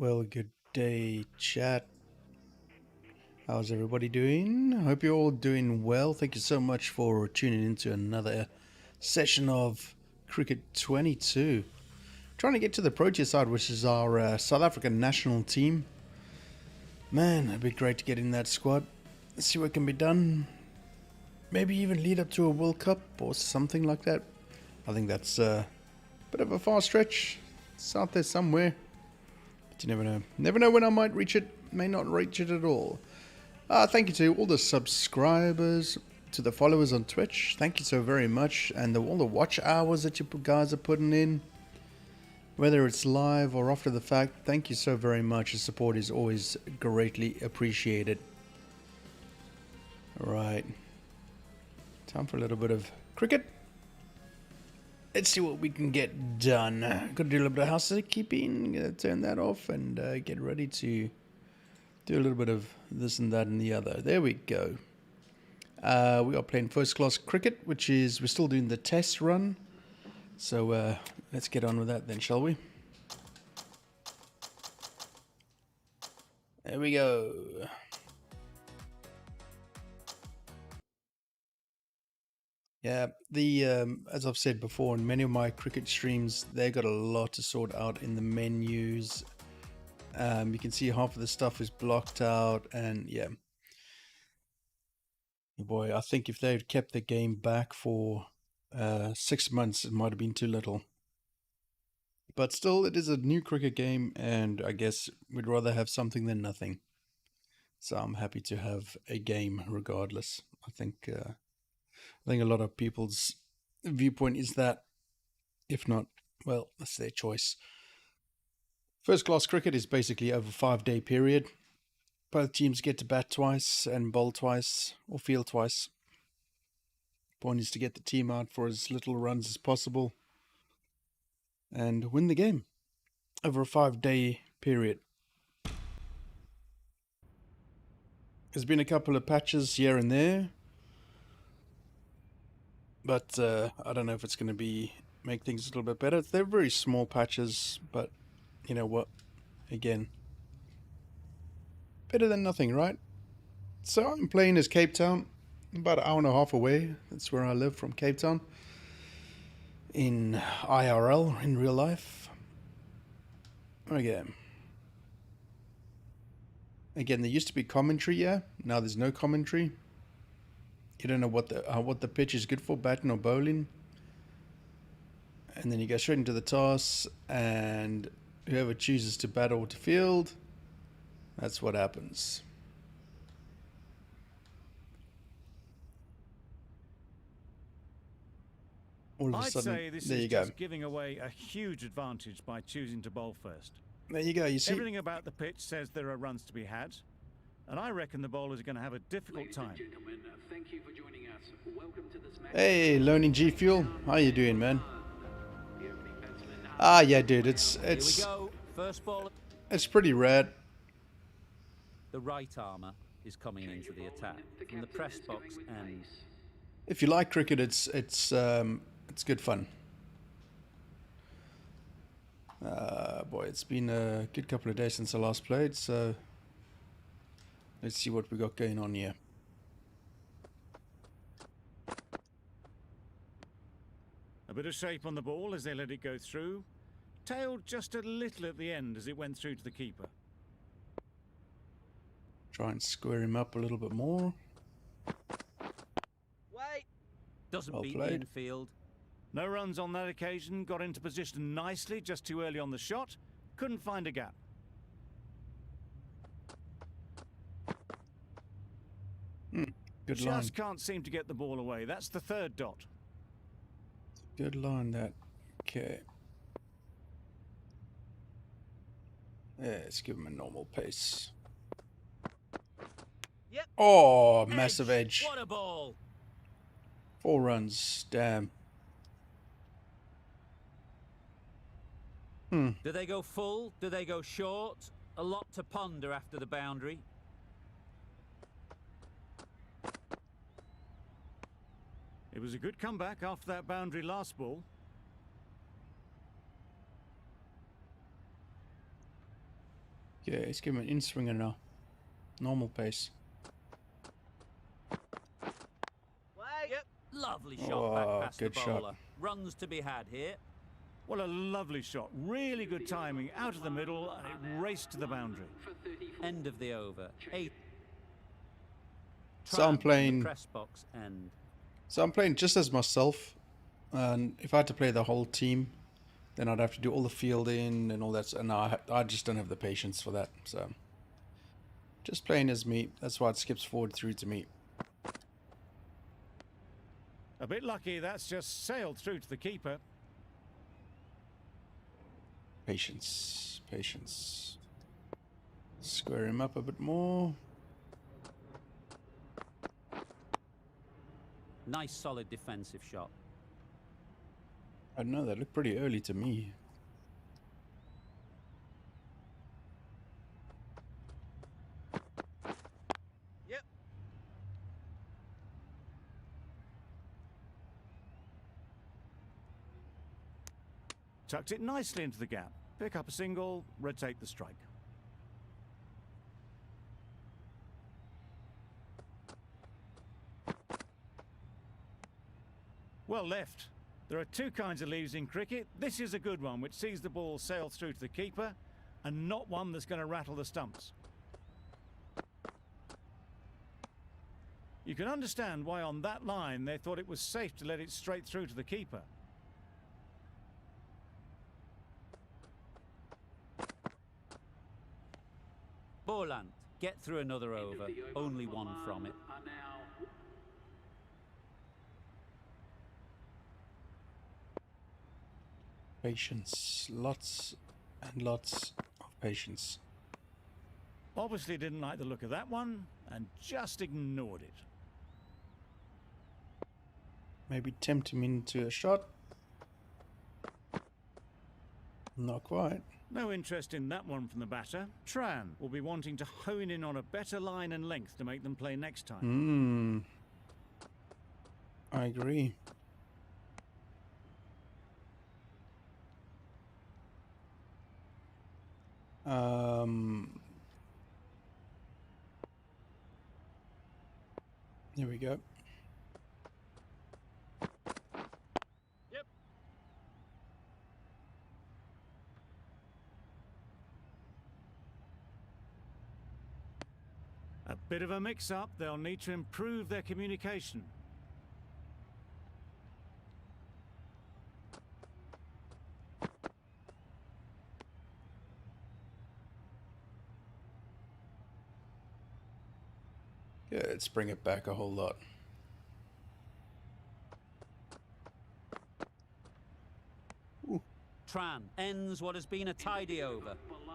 Well, good day, chat. How's everybody doing? I hope you're all doing well. Thank you so much for tuning into another session of Cricket 22. Trying to get to the Protea side, which is our South African national team. Man, it'd be great to get in that squad. Let's see what can be done. Maybe even lead up to a World Cup or something like that. I think that's a bit of a far stretch. It's out there somewhere. But you never know. Never know when I might reach it. May not reach it at all. Thank you to all the subscribers, to the followers on Twitch. Thank you so very much. And all the watch hours that you guys are putting in. Whether it's live or after the fact, thank you so very much. The support is always greatly appreciated. Alright. Time for a little bit of cricket. Let's see what we can get done. Got to do a little bit of housekeeping. Gonna turn that off and get ready to do a little bit of this and that and the other. There we go. We are playing first class cricket, which is, we're still doing the test run. So let's get on with that then, shall we? There we go. Yeah, as I've said before, in many of my cricket streams, they got a lot to sort out in the menus. You can see half of the stuff is blocked out, and yeah. Boy, I think if they had kept the game back for 6 months, it might have been too little. But still, it is a new cricket game, and I guess we'd rather have something than nothing. So I'm happy to have a game regardless. I think a lot of people's viewpoint is that. If not, well, that's their choice. First class cricket is basically over a 5-day period. Both teams get to bat twice and bowl twice or field twice. Point is to get the team out for as little runs as possible and win the game over a 5-day period. There's been a couple of patches here and there, but I don't know if it's going to make things a little bit better. They're very small patches, but you know what? Again, better than nothing, right? So I'm playing as Cape Town, about an hour and a half away. That's where I live, from Cape Town. In IRL, in real life. Again, there used to be commentary, yeah. Now there's no commentary. You don't know what the pitch is good for, batting or bowling. And then you go straight into the toss, and whoever chooses to bat or to field, that's what happens. All of a sudden, I'd say this there is you go. just giving away a huge advantage by choosing to bowl first. There you go, you see. Everything about the pitch says there are runs to be had, and I reckon the bowlers are going to have a difficult time. Thank you for joining us. Welcome to this match. Hey, Learning G Fuel, how you doing, man? Yeah, dude, it's Here we go. First ball. It's pretty rad. The right armour is coming into the attack from the press box end. If you like cricket, it's good fun. Boy, it's been a good couple of days since I last played, so let's see what we got going on here. A bit of shape on the ball as they let it go through. Tailed just a little at the end as it went through to the keeper. Try and square him up a little bit more. Wait! Doesn't Well beat played. the infield. No runs on that occasion, got into position nicely just too early on the shot. Couldn't find a gap. Good line. Just can't seem to get the ball away. That's the third dot. Good line, that. Okay. Yeah, let's give him a normal pace. Yep. Oh, massive edge. What a ball! 4 runs. Damn. Do they go full? Do they go short? A lot to ponder after the boundary. It was a good comeback after that boundary last ball. Yeah, let's give him an in-swinger now. Normal pace. Lovely shot Oh, back past the good shot. bowler. Runs to be had here. Well, a lovely shot. Really good timing. Out of the middle, and it raced to the boundary. End of the over. 8. So I'm playing. Press box end. So I'm playing just as myself, and if I had to play the whole team, then I'd have to do all the fielding and all that. And I just don't have the patience for that. So just playing as me. That's why it skips forward through to me. A bit lucky, that's just sailed through to the keeper. Patience, patience. Square him up a bit more. Nice solid defensive shot. I don't know, that looked pretty early to me. Tucked it nicely into the gap. Pick up a single, rotate the strike. Well left. There are two kinds of leaves in cricket. This is a good one, which sees the ball sail through to the keeper, and not one that's going to rattle the stumps. You can understand why on that line they thought it was safe to let it straight through to the keeper. Borland, get through another over. Only one from it. Patience. Lots and lots of patience. Obviously didn't like the look of that one, and just ignored it. Maybe tempt him into a shot. Not quite. No interest in that one from the batter. Tran will be wanting to hone in on a better line and length to make them play next time. I agree. There we go. A bit of a mix-up. They'll need to improve their communication. Yeah, let's bring it back a whole lot. Ooh. Tran ends what has been a tidy over.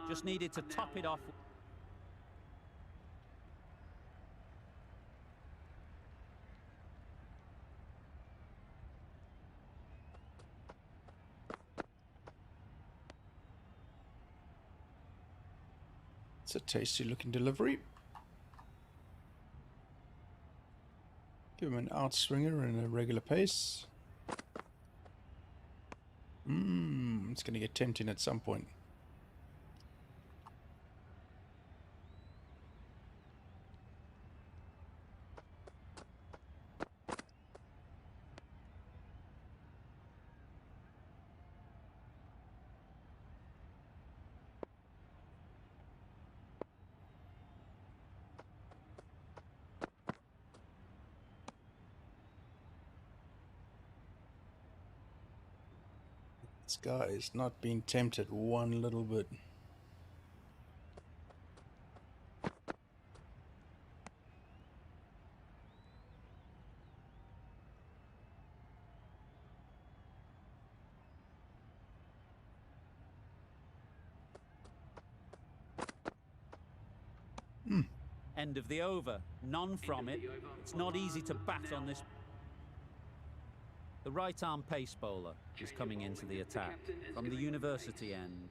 Just needed to top it off. It's a tasty looking delivery. Give him an outswinger and a regular pace. It's going to get tempting at some point. This guy is not being tempted one little bit. End of the over. None from it. It's not easy to bat on this. The right arm pace bowler is coming into the attack from the university end.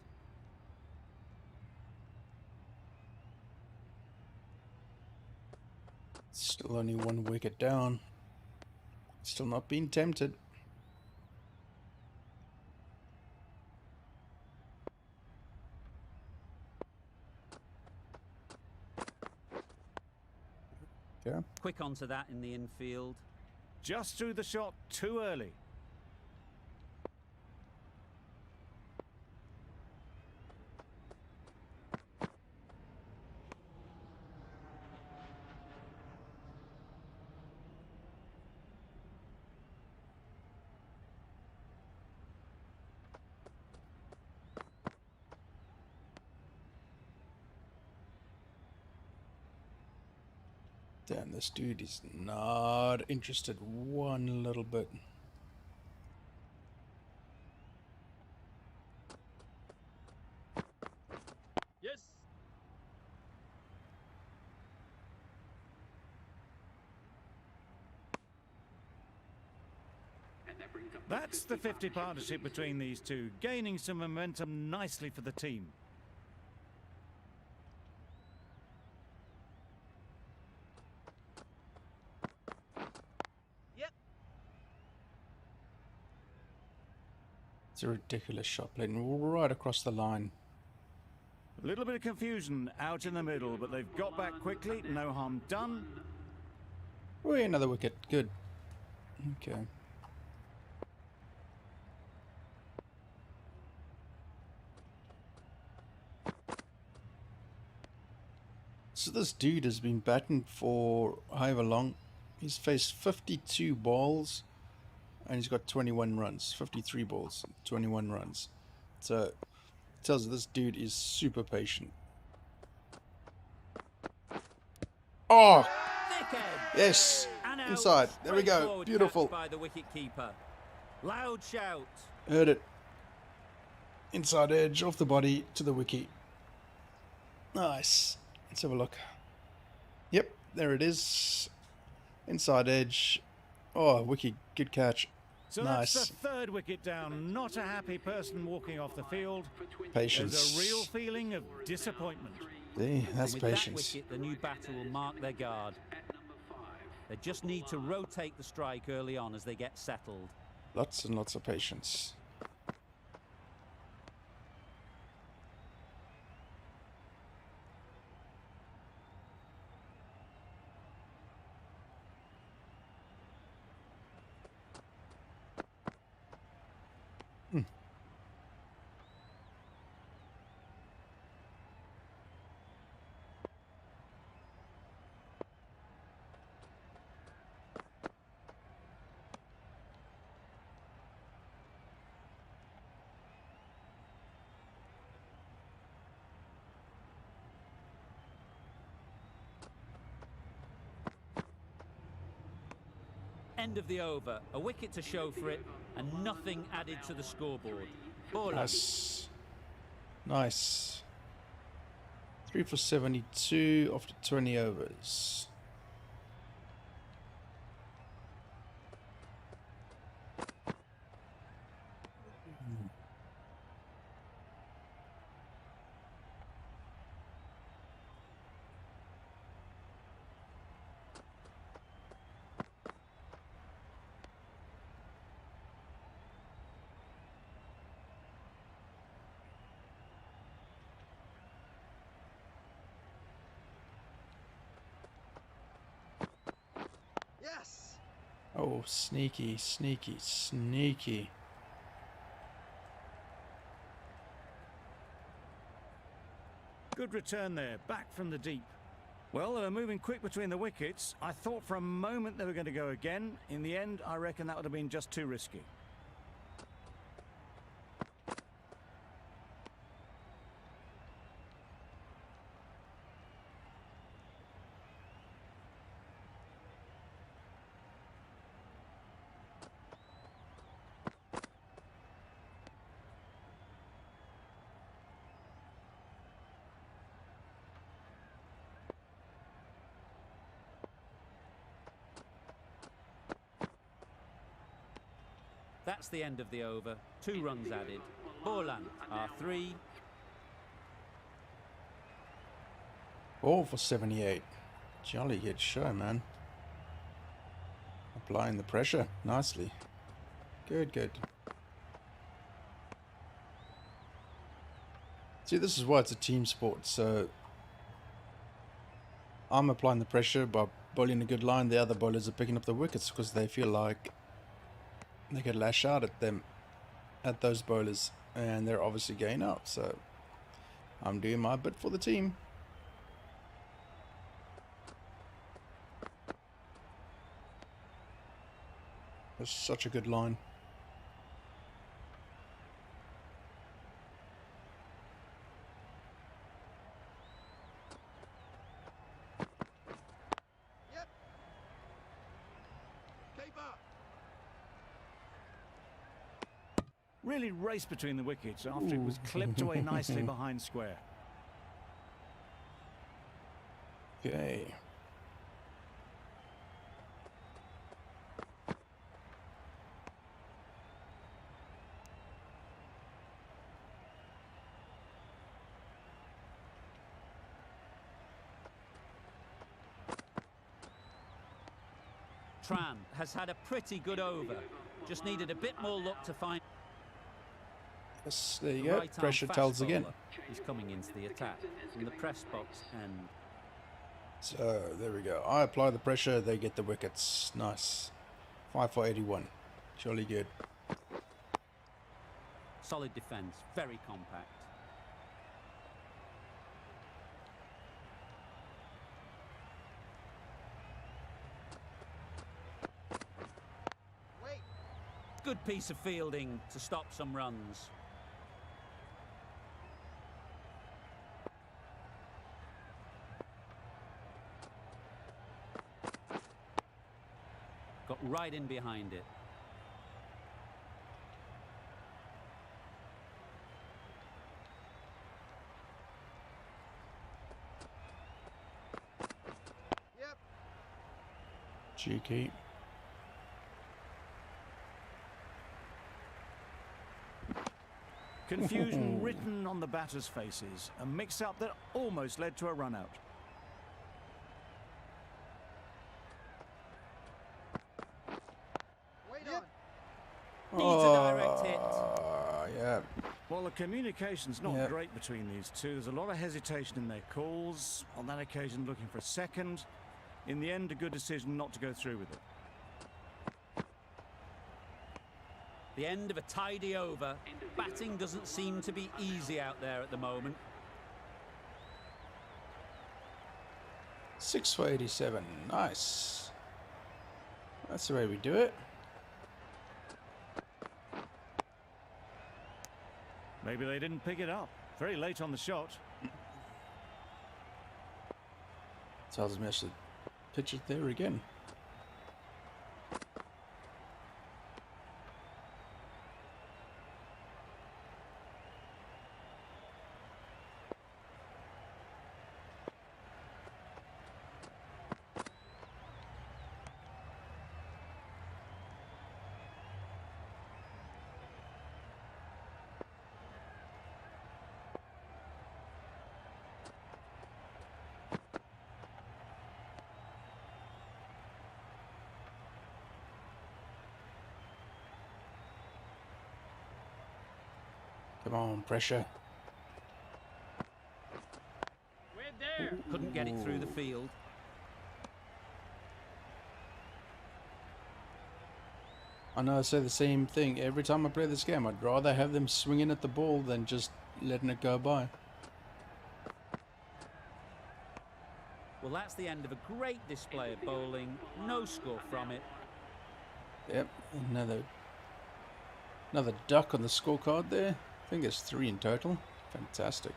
Still only one wicket down. Still not being tempted. Okay. Quick onto that in the infield. Just threw the shot too early. Damn, this dude is not interested one little bit. Yes. That's the 50 partnership between these two, gaining some momentum nicely for the team. Yep. It's a ridiculous shot playing right across the line. A little bit of confusion out in the middle, but they've got back quickly, no harm done. Oh, another wicket. Good. Okay. So this dude has been batting for however long. He's faced 52 balls and he's got 21 runs. 53 balls, 21 runs. So it tells you this dude is super patient. Oh! Thick edge. Yes! And out. Inside. There we go. Straightforward Beautiful. catch by the wicket-keeper. Loud shout. Heard it. Inside edge, off the body, to the wicket. Nice. Let's have a look. Yep, there it is. Inside edge. Oh, wicket. Good catch. So Nice. that's the third wicket down. Not a happy person walking off the field. Patience. There's a real feeling of disappointment. See, that's With patience. that wicket, the new batter will mark their guard. They just need to rotate the strike early on as they get settled. Lots and lots of patience. End of the over. A wicket to show for it, and nothing added to the scoreboard. Ball out. Nice. Nice. 3 for 72 after 20 overs. Yes. Oh, sneaky, sneaky, sneaky. Good return there, back from the deep. Well, they were moving quick between the wickets. I thought for a moment they were going to go again. In the end, I reckon that would have been just too risky. That's the end of the over. 2 runs added. Borland R3. 4 for 78. Jolly good show, man. Applying the pressure nicely. Good, good. See, this is why it's a team sport. So I'm applying the pressure by bowling a good line, the other bowlers are picking up the wickets because they feel like they could lash out at them, at those bowlers, and they're obviously going up. So I'm doing my bit for the team. It's such a good line. Really raced between the wickets after it was clipped away nicely behind square. Okay. Tran has had a pretty good over. Just needed a bit more luck to find. Yes, there you go. Right-arm Pressure fast tells again. bowler is coming into the attack from the press box end. So there we go. I apply the pressure, they get the wickets. Nice. 5 for 81. Surely good. Solid defence, very compact. Good piece of fielding to stop some runs. Got right in behind it. Cheeky. Confusion written on the batters' faces. A mix-up that almost led to a run-out. Needs a direct hit. Yeah. Well, the communication's not great between these two. There's a lot of hesitation in their calls. On that occasion, looking for a second. In the end, a good decision not to go through with it. The end of a tidy over. Batting doesn't seem to be easy out there at the moment. 6 for 87. Nice. That's the way we do it. Maybe they didn't pick it up. Very late on the shot. Tells me I should pitch it there again. Come on, pressure. Couldn't get it through the field. I know I say the same thing every time I play this game. I'd rather have them swinging at the ball than just letting it go by. Well, that's the end of a great display of bowling. No score from it. Yep, another duck on the scorecard there. I think there's 3 in total. Fantastic.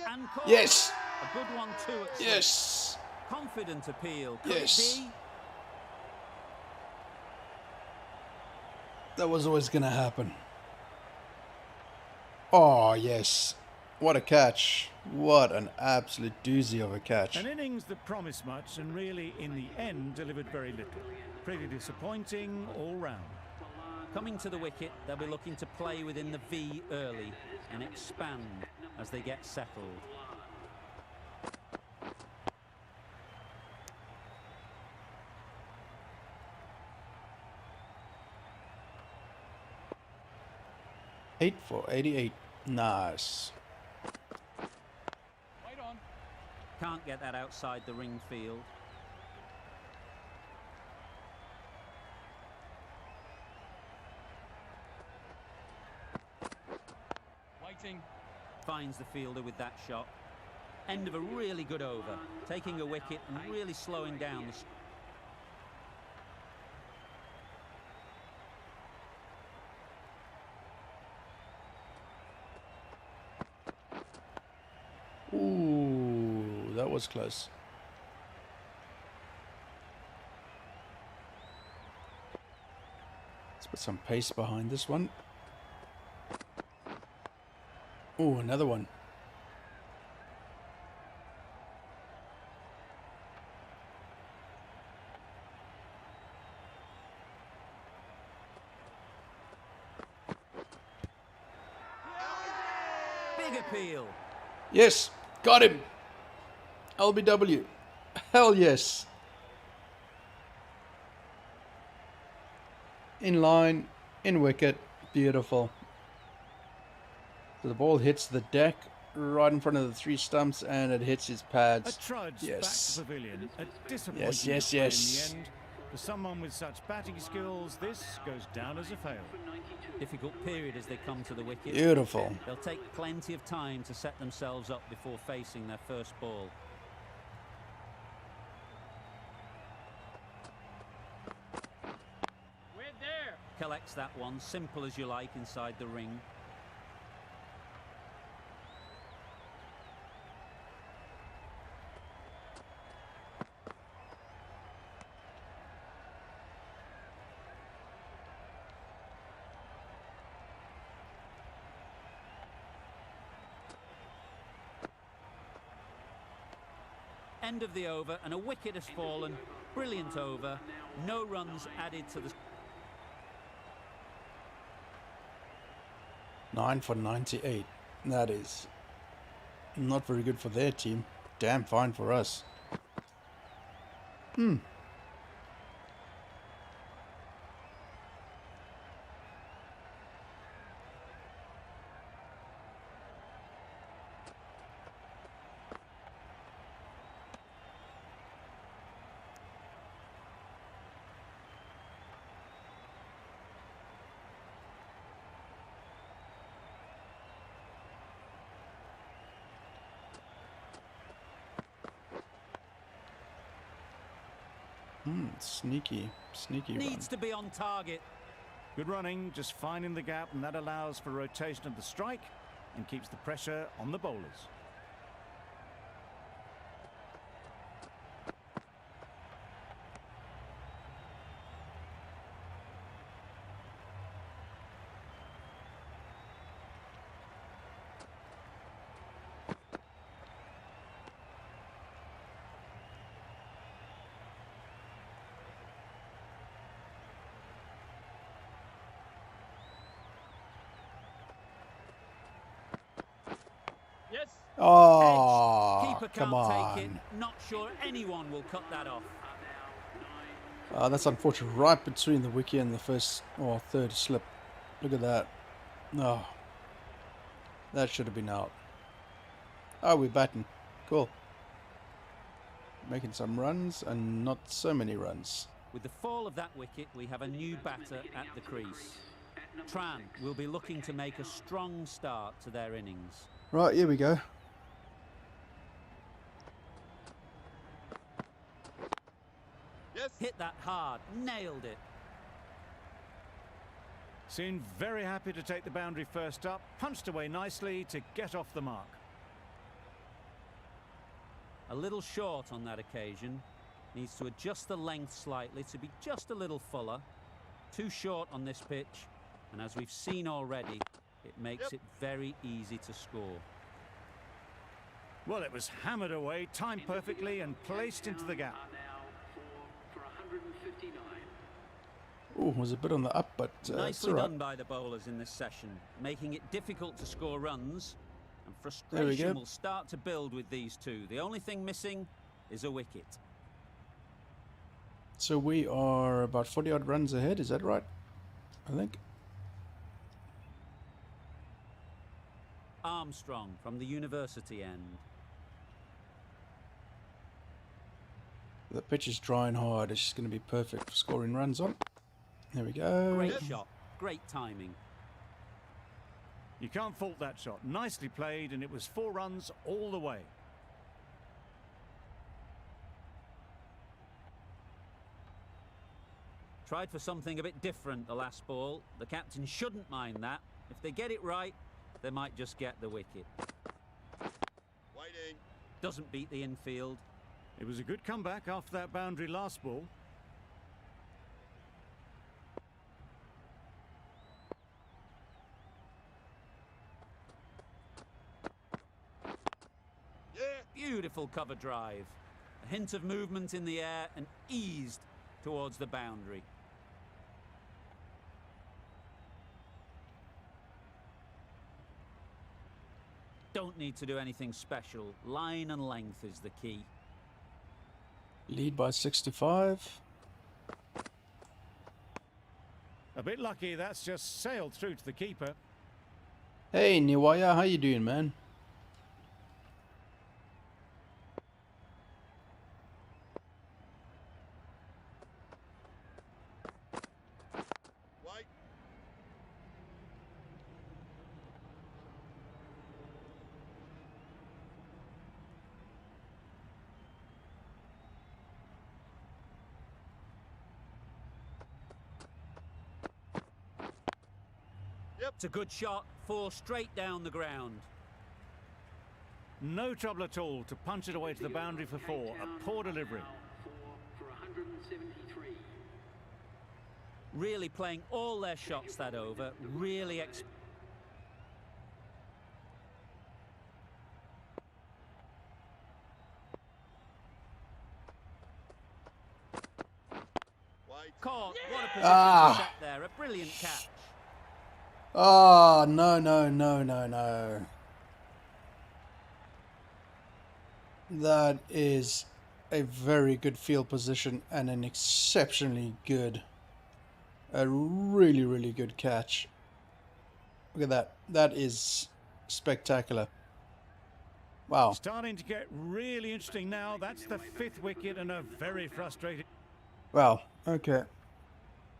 And caught. Yes! A good one too at slip. Yes! Confident appeal. Could Yes. it be? That was always going to happen. Oh, yes. What a catch. What an absolute doozy of a catch. An innings that promised much and really, in the end, delivered very little. Pretty disappointing all round. Coming to the wicket, they'll be looking to play within the V early and expand as they get settled. Eight for 88. Nice. Can't get that outside the ring field. Waiting. Finds the fielder with that shot. End of a really good over. Taking a wicket and really slowing down the... Ooh, that was close. Let's put some pace behind this one. Ooh, another one. Big appeal. Yes, got him. LBW. Hell yes. In line, in wicket. Beautiful. So the ball hits the deck right in front of the 3 stumps and it hits his A pads. trudge Yes. back to pavilion. A disappointing Yes. display in the end. For someone with such batting skills, this goes down as a fail. Difficult period as they come to the wicket. Beautiful. They'll take plenty of time to set themselves up before facing their first ball. We're there. Collects that one, simple as you like, inside the ring. End of the over and a wicket has fallen. Brilliant over. No runs added to the... 9 for 98. That is not very good for their team. Damn fine for us. Sneaky run. Needs to be on target. Good running, just finding the gap, and that allows for rotation of the strike and keeps the pressure on the bowlers. Yes. Oh, Keeper come can't take it. on. Not sure anyone will cut that off. That's unfortunate. Right between the wicket and the first or third slip. Look at that. Oh, that should have been out. Oh, we're batting. Cool. Making some runs and not so many runs. With the fall of that wicket, we have a new batter at the crease. Tran will be looking to make a strong start to their innings. Right, here we go. Yes. Hit that hard, nailed it. Seemed very happy to take the boundary first up, punched away nicely to get off the mark. A little short on that occasion. Needs to adjust the length slightly to be just a little fuller. Too short on this pitch, and as we've seen already, it makes it very easy to score. Well, it was hammered away, timed perfectly, and placed into the gap. Are now for 159. Oh, was a bit on the up, but it's Nicely all right. done by the bowlers in this session, making it difficult to score runs, and There we go. frustration will start to build with these two. The only thing missing is a wicket. So we are about 40 odd runs ahead, is that right? I think. Armstrong from the university end. The pitch is drying hard. It's just going to be perfect for scoring runs on. There we go. Great shot, great timing. You can't fault that shot. Nicely played, and it was 4 runs all the way. Tried for something a bit different the last ball. The captain shouldn't mind that. If they get it right, they might just get the wicket. Waiting. Doesn't beat the infield. It was a good comeback after that boundary last ball. Yeah. Beautiful cover drive. A hint of movement in the air and eased towards the boundary. Don't need to do anything special. Line and length is the key. Lead by 65. A bit lucky, that's just sailed through to the keeper. Hey Niwaya, how you doing, man? Wait. It's a good shot. 4 straight down the ground. No trouble at all to punch it away to the boundary for 4. A poor delivery. For 173. Really playing all their shots that over. Really Wait. caught. What a position Ah. to set there. A brilliant catch. Oh, no, no, no, no, no. That is a very good field position and an exceptionally good, a really, really good catch. Look at that. That is spectacular. Wow. Starting to get really interesting now. That's the 5th wicket and a very frustrating... Wow. Okay.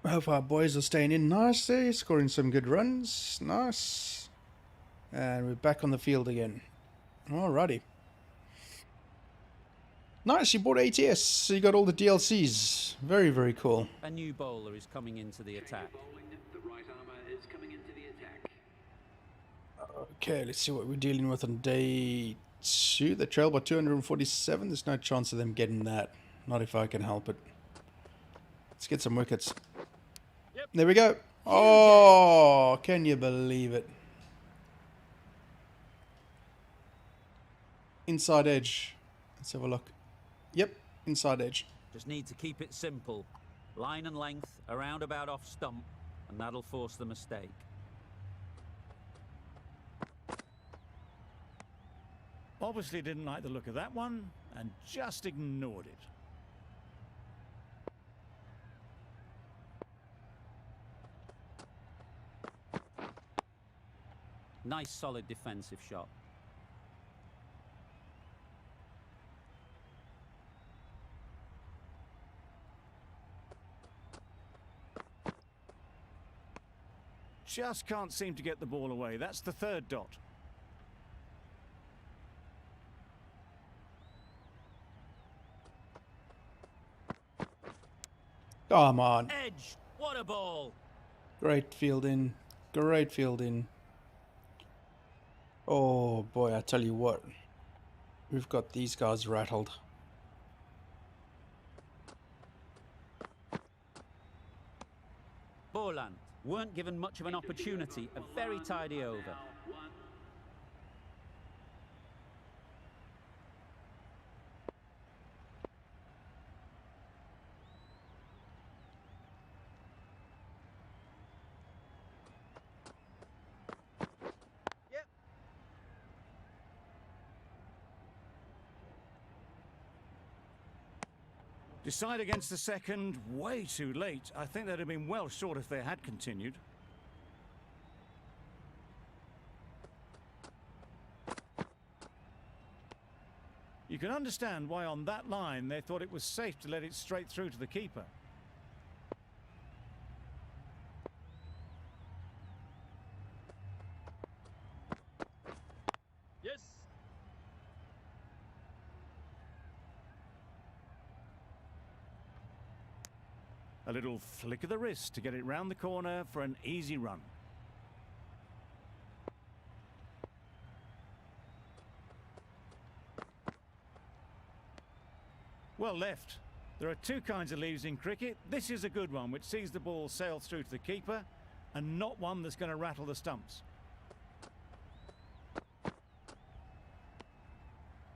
Hope our boys are staying in nicely, scoring some good runs. Nice. And we're back on the field again. Alrighty. Nice, you bought ATS, so you got all the DLCs. Very, very cool. A new bowler is coming into the attack. Bowling, the right armour is coming into the attack. Okay, let's see what we're dealing with on day 2. The trail by 247. There's no chance of them getting that. Not if I can help it. Let's get some wickets. Yep. There we go. Oh, can you believe it? Inside edge. Let's have a look. Yep, inside edge. Just need to keep it simple. Line and length, a roundabout off stump, and that'll force the mistake. Obviously didn't like the look of that one and just ignored it. Nice solid defensive shot. Just can't seem to get the ball away. That's the 3rd dot. Come on. Edge! What a ball! Great fielding. Great fielding. Oh boy, I tell you what. We've got these guys rattled. Borland weren't given much of an opportunity. A very tidy over. Decide against the second, way too late. I think they'd have been well short if they had continued. You can understand why on that line they thought it was safe to let it straight through to the keeper. Yes. A little flick of the wrist to get it round the corner for an easy run. Well left. There are two kinds of leaves in cricket. This is a good one, which sees the ball sail through to the keeper, and not one that's going to rattle the stumps.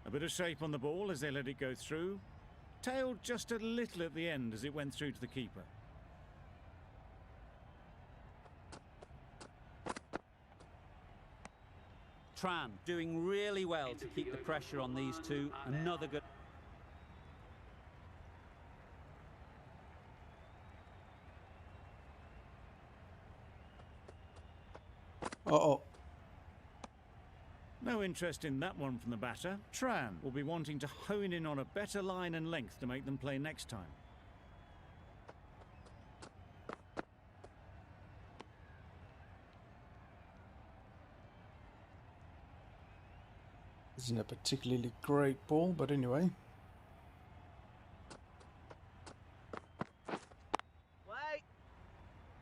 A bit of shape on the ball as they let it go through. Tailed just a little at the end as it went through to the keeper. Tran doing really well to keep the pressure on these two. Another good... Uh-oh. No interest in that one from the batter. Tran will be wanting to hone in on a better line and length to make them play next time. Isn't a particularly great ball, but anyway. Wait.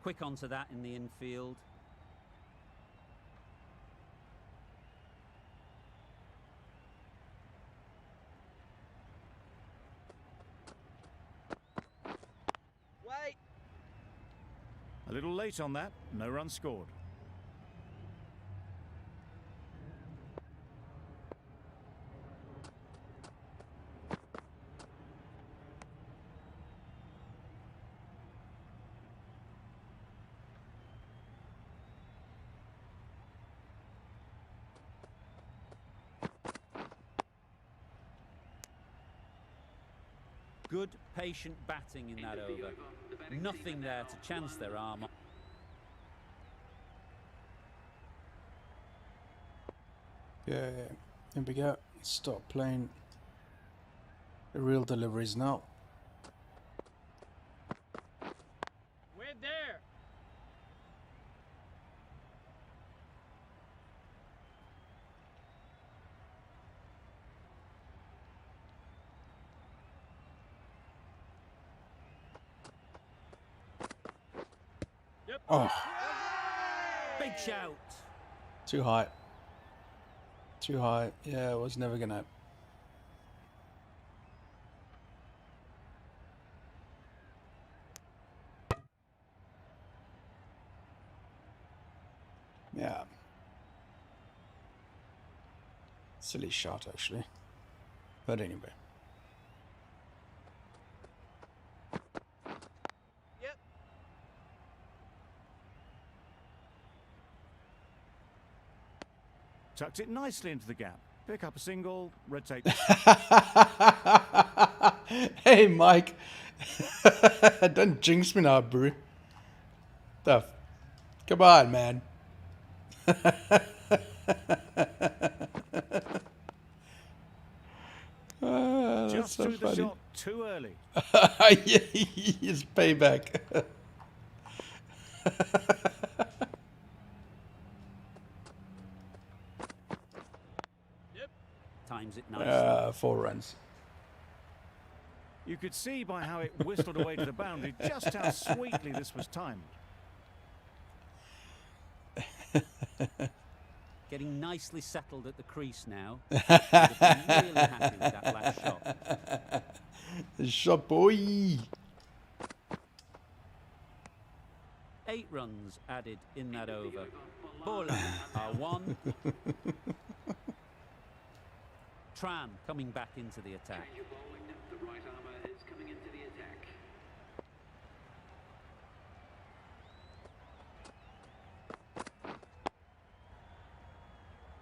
Quick onto that in the infield. Wait. A little late on that, no run scored. Good, patient batting in that over. Nothing there to chance their arm. Yeah, here we go. Stop playing the real deliveries now. We're there. Yep. Oh, Big shout. too high. Too high. Yeah, it was never gonna. Yeah. Silly shot, actually. But anyway. Yep. Tucked it nicely into the gap. Pick up a single, rotate. Hey, Mike. Don't jinx me now, bro. Come on, man. That's Just so threw the funny. shot too early. Yeah, he's payback. Yep. Times it nicely. 4 runs. You could see by how it whistled away to the boundary just how sweetly this was timed. Getting nicely settled at the crease now. Would have been really happy with that last shot. Shot, boy. 8 runs added in that over. Bola are 1. Tran coming back into the attack. Change of bowling. The right armour is coming into the attack.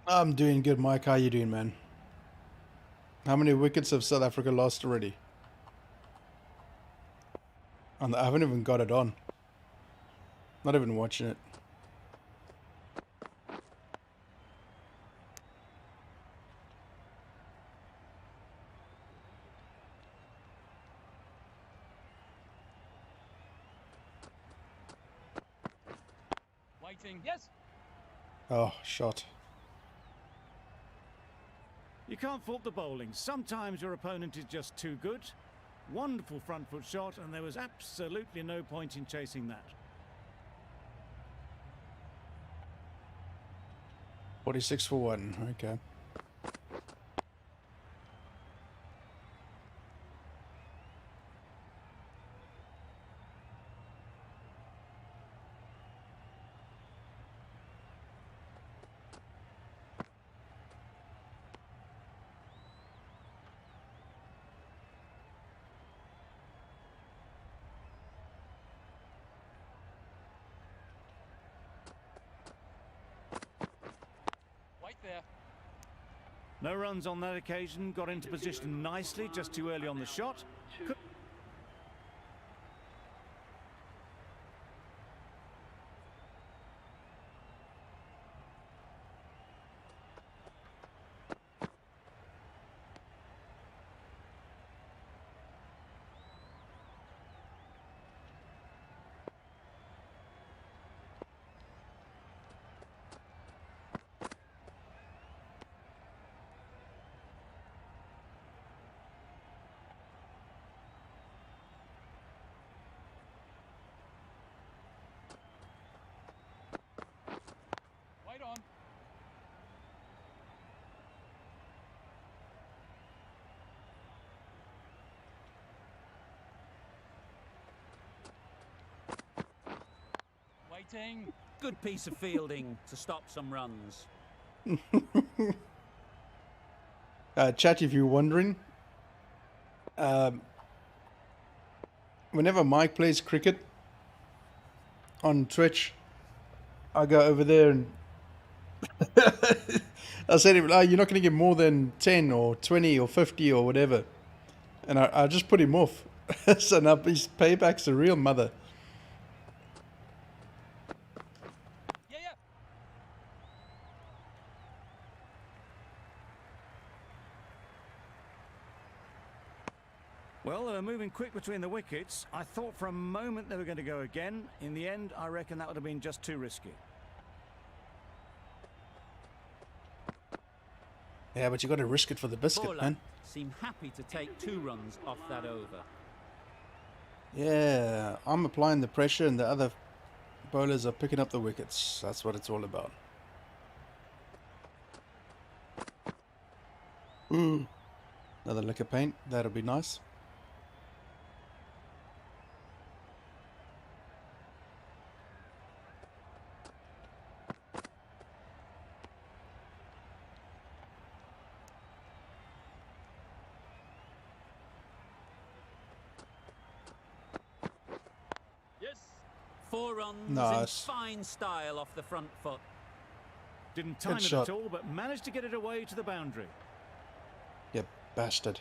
I'm doing good, Mike. How you doing, man? How many wickets have South Africa lost already? I haven't even got it on. Not even watching it. Waiting. Yes. Oh, shot. You can't fault the bowling. Sometimes your opponent is just too good. Wonderful front foot shot, and there was absolutely no point in chasing that. 46 for 1. Okay. Wait there. No runs on that occasion. Got into position nicely, just too early on the shot. Could Wait on. Waiting. Good piece of fielding to stop some runs. Chat, if you're wondering, whenever Mike plays cricket on Twitch, I go over there and I said, "Oh, you're not going to get more than 10 or 20 or 50 or whatever." And I just put him off. So now his payback's a real mother. Yeah, yeah. Well, they were moving quick between the wickets. I thought for a moment they were going to go again. In the end, I reckon that would have been just too risky. Yeah, but you got to risk it for the biscuit, Bowler man. seem happy to take 2 runs off that over. Yeah, I'm applying the pressure and the other bowlers are picking up the wickets. That's what it's all about. Another lick of paint. That'll be nice. Yes. 4 runs Nice. in fine style off the front foot. Didn't time it shot. at all, but managed to get it away to the boundary. You bastard.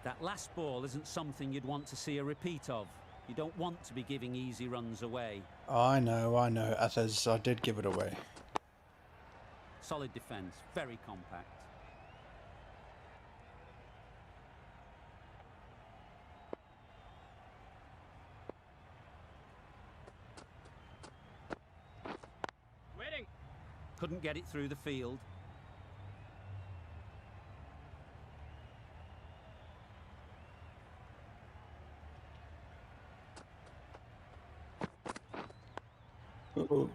That last ball isn't something you'd want to see a repeat of. You don't want to be giving easy runs away. I know, Athers. I did give it away. Solid defence, very compact. Waiting. Couldn't get it through the field.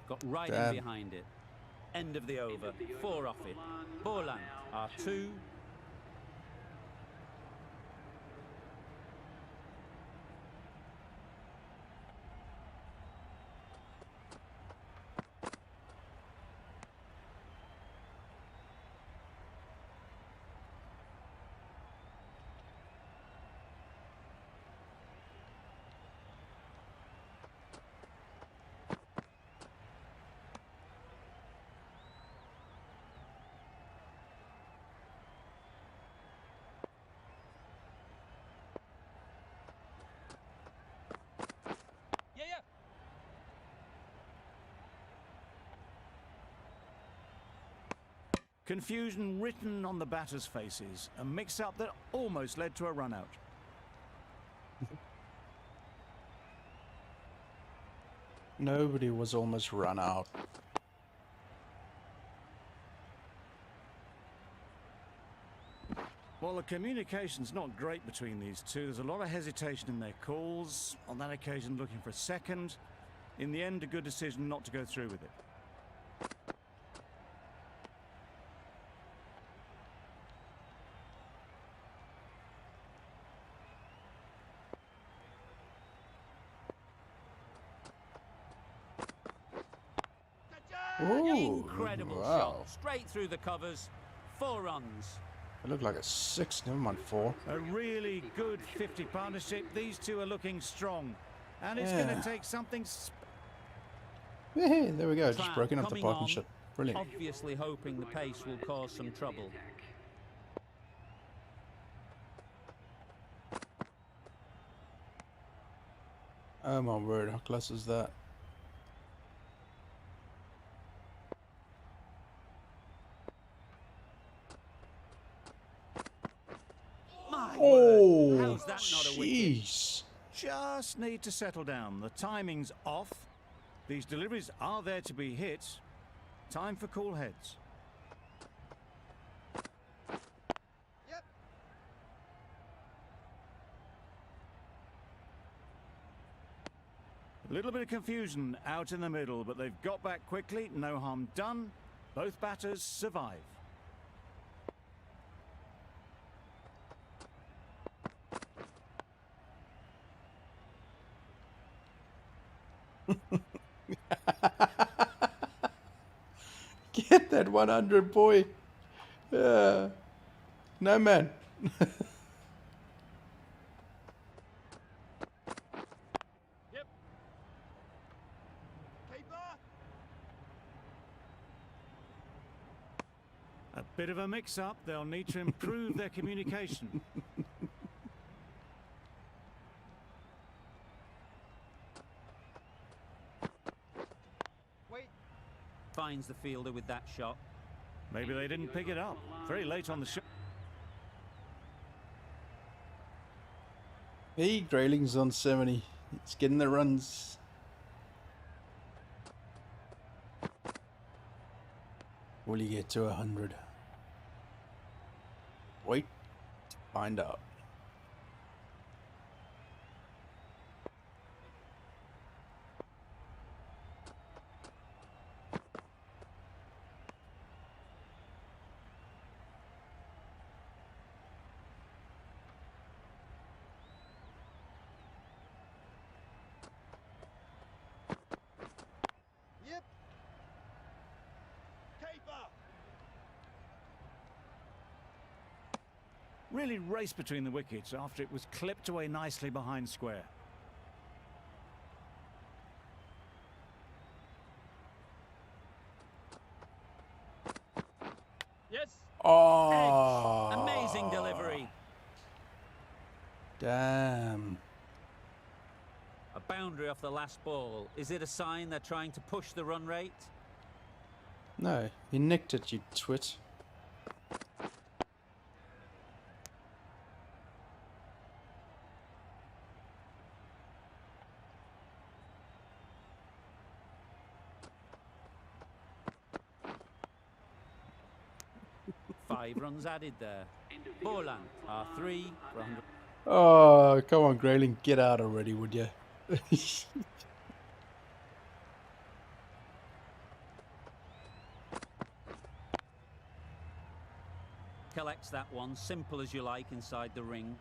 Got right in Damn. behind it. End of the over. 4 off it. Borland are 2. Confusion written on the batters' faces, a mix-up that almost led to a run-out. Nobody was almost run out. Well, the communication's not great between these two. There's a lot of hesitation in their calls, on that occasion looking for a second. In the end, a good decision not to go through with it. Ooh, Incredible wow. shot. Straight through the covers. 4 runs. It looked like a 6, never mind 4. A really good 50 partnership. These two are looking strong. And it's going to take something... Hey, there we go, just Trap broken up the coming on, partnership. Brilliant. Obviously hoping the pace will cause some trouble. Oh my word, how close is that? My Oh, word, how's that not a wicket? jeez. Just need to settle down. The timing's off. These deliveries are there to be hit. Time for cool heads. Yep. A little bit of confusion out in the middle, but they've got back quickly. No harm done. Both batters survive. Get that 100, boy. No, man. Yep. Keeper. A bit of a mix-up. They'll need to improve their communication. Wait. Finds the fielder with that shot. Maybe they didn't pick it up. Very late on the shot. Hey, Grayling's on 70. It's getting the runs. Will he get to 100? Wait to find out. Yep. Keeper. Really raced between the wickets after it was clipped away nicely behind square. Yes. Oh, Amazing delivery. Damn. A boundary off the last ball. Is it a sign they're trying to push the run rate? No, he nicked it, you twit. Five runs added there. Borland are 3 for 100. Oh, come on, Grayling, get out already, would you? Collects that one, simple as you like inside the ring.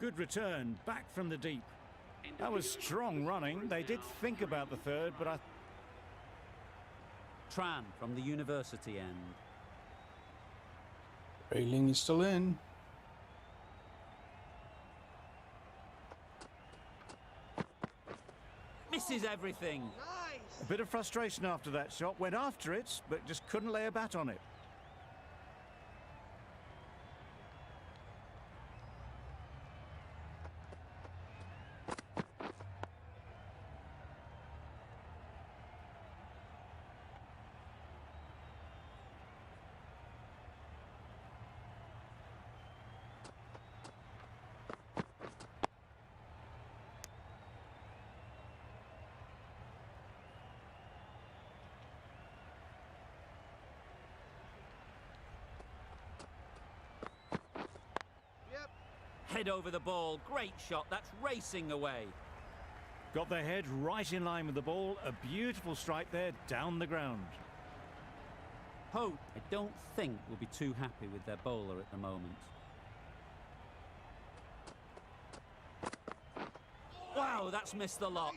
Good return, back from the deep. That was strong running. They did think about the third, but Tran from the university end. Railing is still in. Misses everything. a bit of frustration after that shot. Went after it, but just couldn't lay a bat on it. Head over the ball. Great shot. That's racing away. Got their head right in line with the ball. A beautiful strike there down the ground. Hope, I don't think, will be too happy with their bowler at the moment. Wow, that's missed the lot.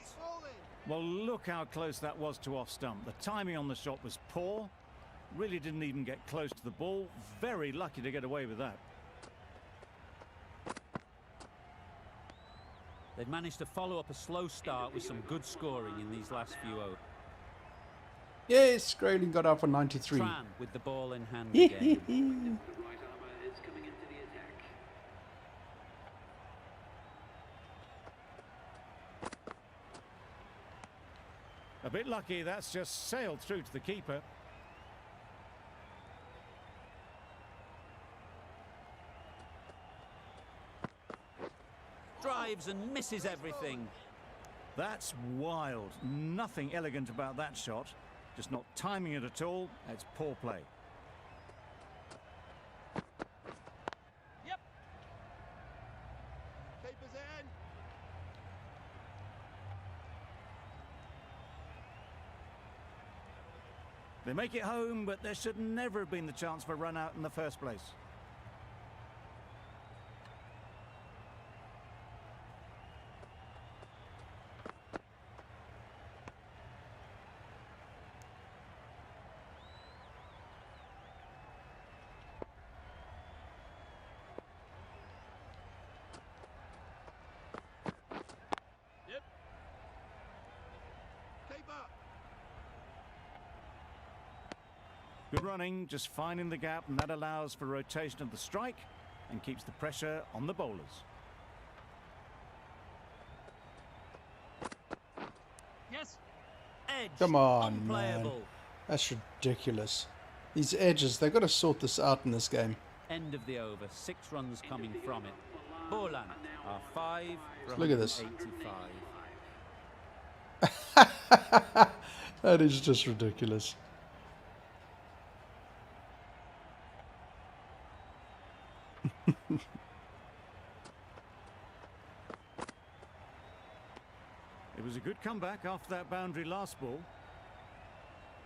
Well, look how close that was to off stump. The timing on the shot was poor. Really didn't even get close to the ball. Very lucky to get away with that. They've managed to follow up a slow start with some good scoring in these last few overs. Yes, Grayling got up for 93. Tran with the ball in hand again. The right armour is coming into the attack. A bit lucky, that's just sailed through to the keeper. Drives and misses everything. That's wild. Nothing elegant about that shot. Just not timing it at all. It's poor play. Yep. Keeper's in. They make it home, but there should never have been the chance for a run out in the first place. Yep. Keeper. Good running, just finding the gap, and that allows for rotation of the strike and keeps the pressure on the bowlers. Yes. Edge. Come on, Unplayable. man. That's ridiculous. These edges, they've got to sort this out in this game. End of the over. 6 runs coming from it. Borland are 5 for Look at this. 185. That is just ridiculous. It was a good comeback after that boundary last ball.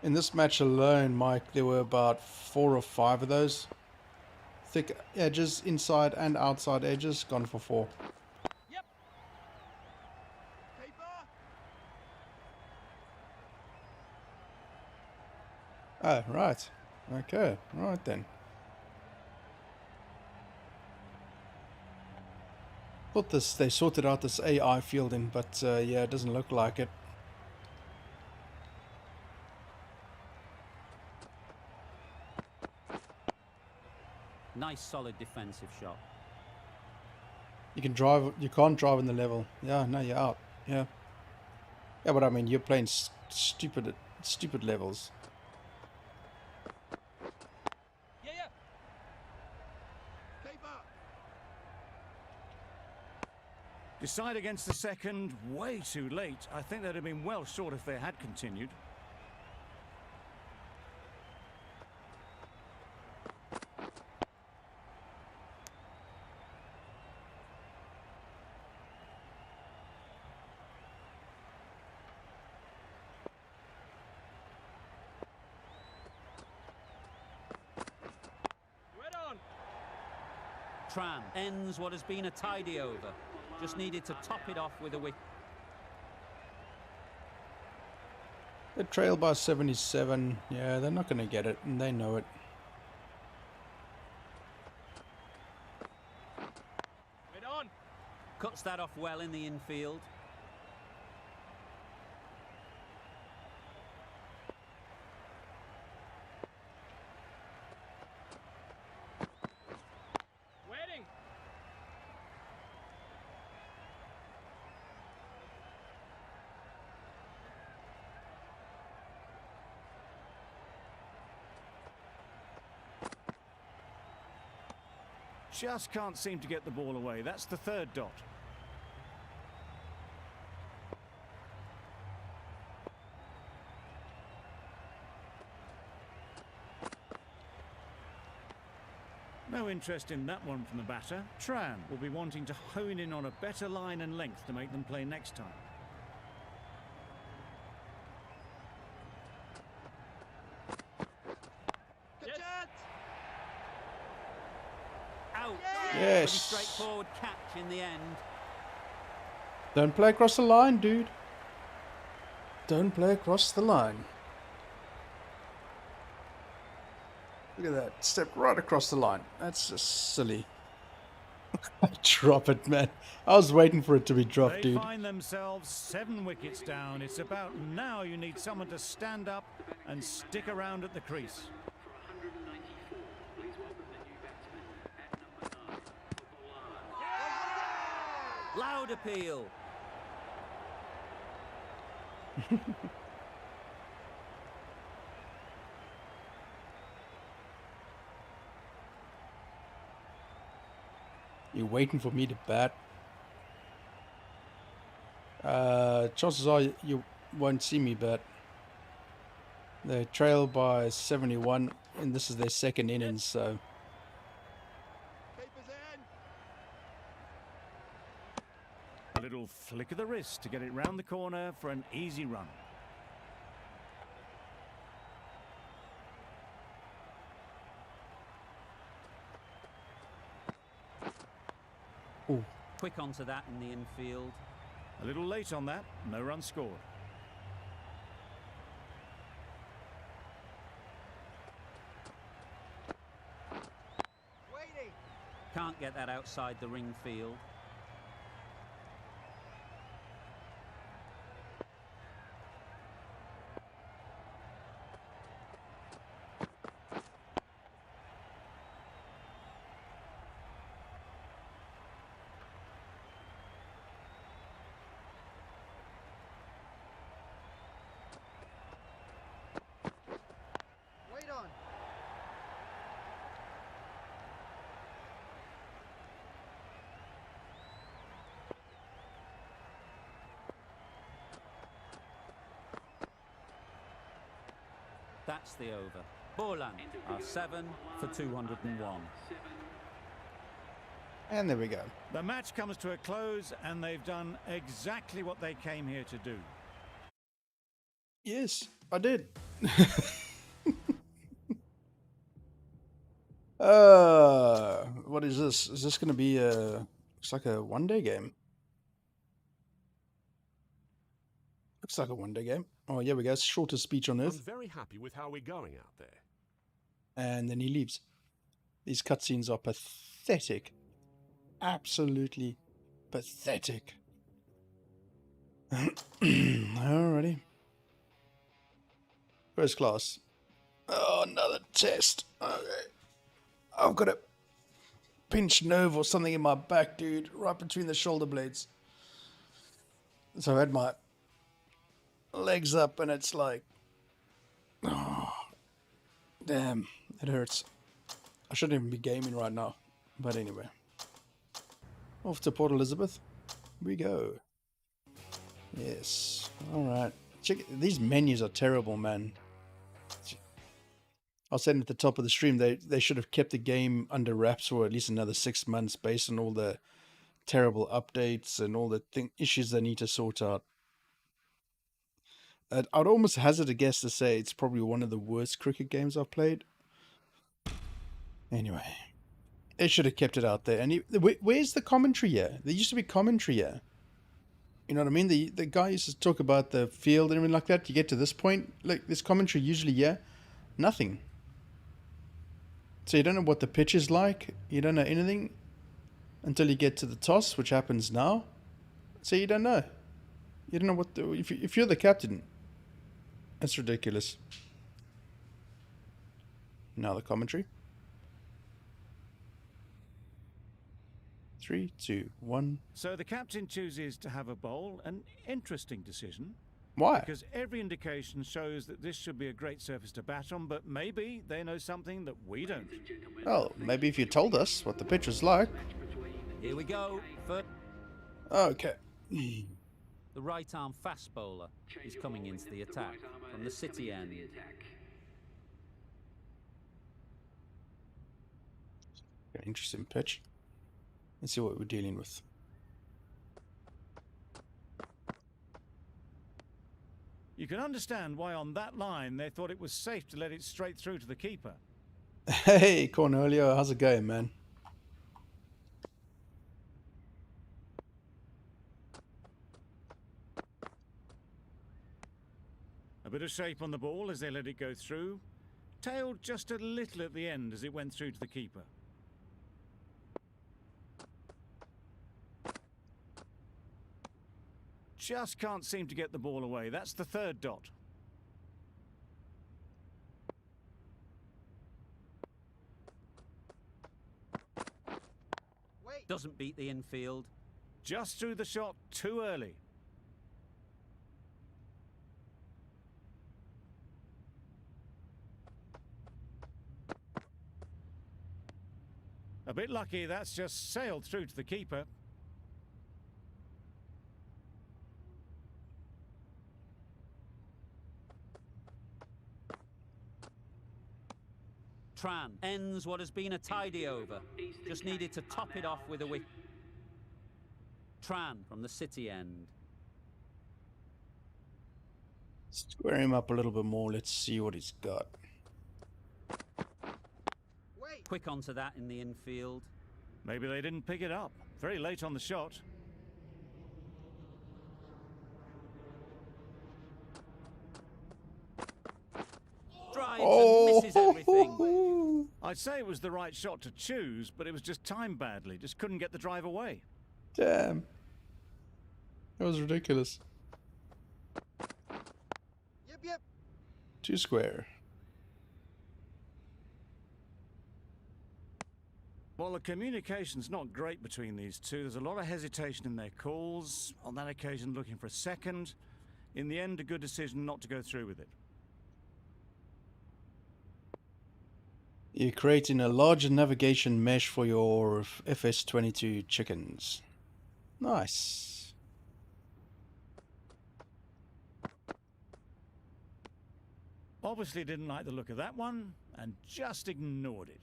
In this match alone, Mike, there were about 4 or 5 of those. Thick edges, inside and outside edges, gone for 4. Yep. Keeper. Oh, right. Okay, right then. Thought they sorted out this AI fielding, but yeah, it doesn't look like it. Nice solid defensive shot. You can drive. You can't drive in the level. Yeah, no, you're out. Yeah. Yeah, but I mean, you're playing stupid levels. Yeah, yeah. Keeper. Decide against the second, way too late. I think they'd have been well short if they had continued. Red on. Tran ends what has been a tidy over. Just needed to top it off with a wicket. They trail by 77. Yeah, they're not going to get it, and they know it. Wait on. Cuts that off well in the infield. Waiting. Just can't seem to get the ball away. That's the third dot. No interest in that one from the batter. Tran will be wanting to hone in on a better line and length to make them play next time. Yes. Out. Yes. Pretty straightforward catch in the end. Don't play across the line, dude. Don't play across the line. Look at that. Stepped right across the line. That's just silly. Drop it, man. I was waiting for it to be dropped, They dude. find themselves 7 wickets down. It's about now you need someone to stand up and stick around at the crease. For 194, please welcome the new batsman at number 9, Bowler. Loud appeal. You're waiting for me to bat. Chances are you won't see me bat. They trail by 71, and this is their second innings, so Keepers in. A little flick of the wrist to get it round the corner for an easy run. Quick onto that in the infield. A little late on that, no run scored. Waiting. Can't get that outside the ring field. Wait on. That's the over. Borland are 7 for 201. and there we go. The match comes to a close and they've done exactly what they came here to do. Yes, I did. What is this? Is this going to be a? Looks like a one-day game. Looks like a one-day game. Oh, here we go. Shortest speech on I'm earth. very happy with how we're going out there. And then he leaves. These cutscenes are pathetic. Absolutely pathetic. Alrighty. First class. Oh, another test. Okay. I've got a pinched nerve or something in my back, dude. Right between the shoulder blades. So I had my legs up and it's like... Oh, damn. It hurts. I shouldn't even be gaming right now. But anyway. Off to Port Elizabeth. We go. Yes. Alright. Check. These menus are terrible, man. I was saying at the top of the stream, they should have kept the game under wraps for at least another 6 months based on all the terrible updates and all the issues they need to sort out. I'd almost hazard a guess to say it's probably one of the worst cricket games I've played. Anyway, They should have kept it out there. And where's the commentary here? There used to be commentary here. You know what I mean? The guy used to talk about the field and everything like that. You get to this point, like this commentary usually here, nothing. So you don't know what the pitch is like. You don't know anything until you get to the toss, which happens now. So you don't know. You don't know what the, if you're the captain. That's ridiculous. Now the commentary. 3, 2, 1. So the captain chooses to have a bowl. An interesting decision. Why? Because every indication shows that this should be a great surface to bat on, but maybe they know something that we don't. Well, maybe if you told us what the pitch was like. Here we go. Okay. The right arm fast bowler is coming into the attack from the city end. Interesting pitch. Let's see what we're dealing with. You can understand why on that line they thought it was safe to let it straight through to the keeper. Hey, Cornelio, how's it going, man? A bit of shape on the ball as they let it go through. Tailed just a little at the end as it went through to the keeper. Just can't seem to get the ball away. That's the third dot. Wait. Doesn't beat the infield. Just threw the shot too early. A bit lucky, that's just sailed through to the keeper. Tran ends what has been a tidy over. Just needed to top it off with a wicket. Tran from the city end. Square him up a little bit more. Let's see what he's got. Wait. Quick onto that in the infield. Maybe they didn't pick it up. Very late on the shot. Drives and misses everything. I'd say it was the right shot to choose, but it was just timed badly. Just couldn't get the drive away. Damn. That was ridiculous. Yep. 2 square. Well, the communication's not great between these two. There's a lot of hesitation in their calls. On that occasion, looking for a second. In the end, a good decision not to go through with it. You're creating a larger navigation mesh for your FS22 chickens. Nice. Obviously didn't like the look of that one and just ignored it.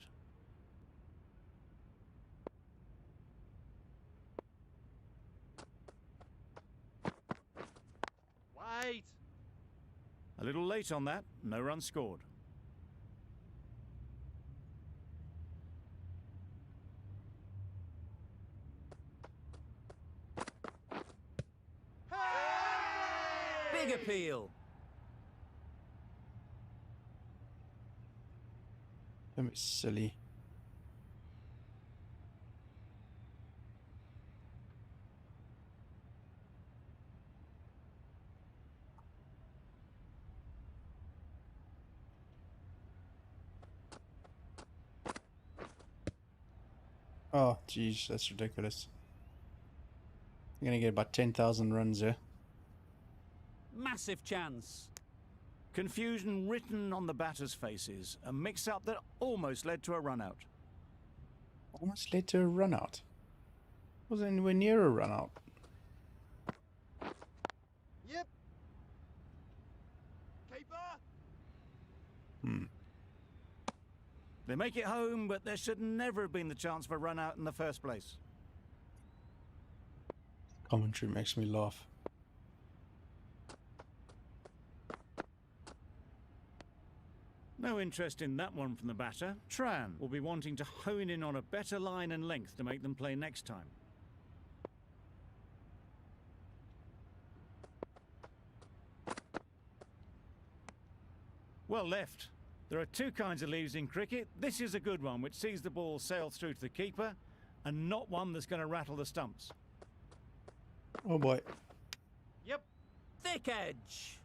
Wait. A little late on that, no run scored. Big appeal. Don't be silly. Oh, jeez, that's ridiculous. You're gonna get about 10,000 runs there. Massive chance. Confusion written on the batters' faces. A mix-up that almost led to a run-out. Almost led to a run out. Wasn't anywhere near a run out. Yep. Keeper. They make it home, but there should never have been the chance for a run-out in the first place. Commentary makes me laugh. No interest in that one from the batter. Tran will be wanting to hone in on a better line and length to make them play next time. Well left. There are two kinds of leaves in cricket. This is a good one, which sees the ball sail through to the keeper, and not one that's going to rattle the stumps. Oh boy. Yep. Thick edge.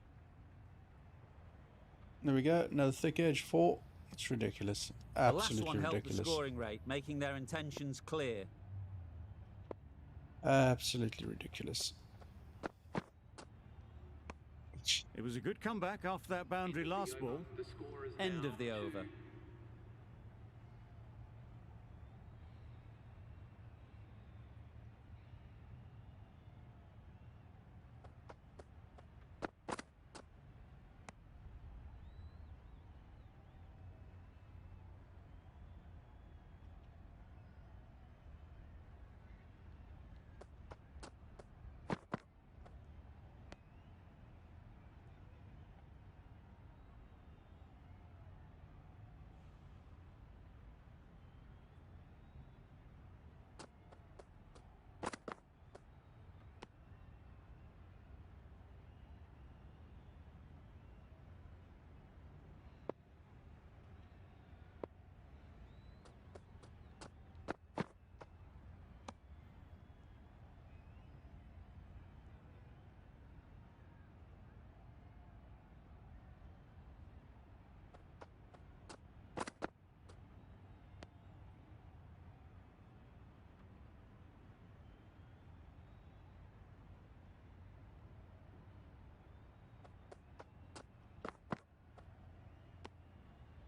There we go. Another thick edge 4. It's ridiculous. The last Absolutely one helped the ridiculous. scoring rate, making their intentions clear. Absolutely ridiculous. It was a good comeback after that boundary last ball. The score is End now of the 2. over.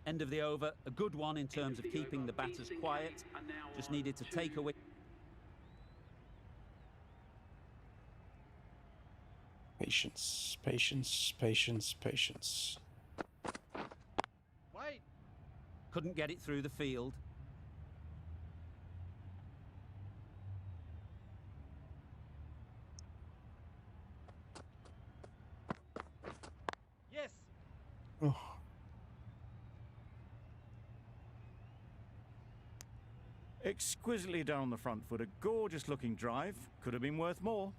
End of the over. A good one in terms of keeping the batters quiet. Just needed to take a wicket. Patience, patience, patience, patience. Wait. Couldn't get it through the field. Yes. Oh, Exquisitely done on the front foot. A gorgeous looking drive. Could have been worth more.